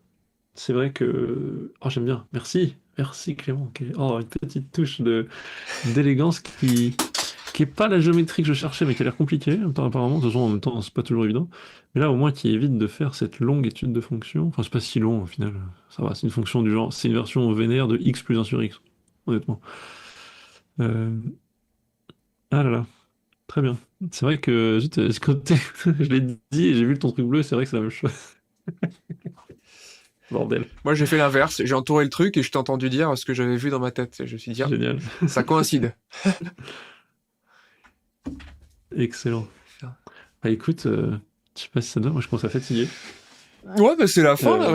C'est vrai que. Oh, j'aime bien. Merci. Merci, Clément. Ok. Oh, une petite touche d'élégance qui est pas la géométrie que je cherchais, mais qui a l'air compliquée, apparemment. De toute façon, en même temps, c'est pas toujours évident. Mais là, au moins, qui évite de faire cette longue étude de fonction. Enfin, c'est pas si long, au final. Ça va, c'est une fonction du genre. C'est une version vénère de x plus 1 sur x, honnêtement. Euh, Ah là là, très bien. C'est vrai que je l'ai dit et j'ai vu ton truc bleu, c'est vrai que c'est la même chose. Bordel, Moi j'ai fait l'inverse, j'ai entouré le truc et je t'ai entendu dire ce que j'avais vu dans ma tête. Et je me suis dit ah, génial. ça coïncide. Excellent. Bah écoute, je sais pas si ça te va, moi je commence à fatiguer. Ouais, bah c'est la fin là.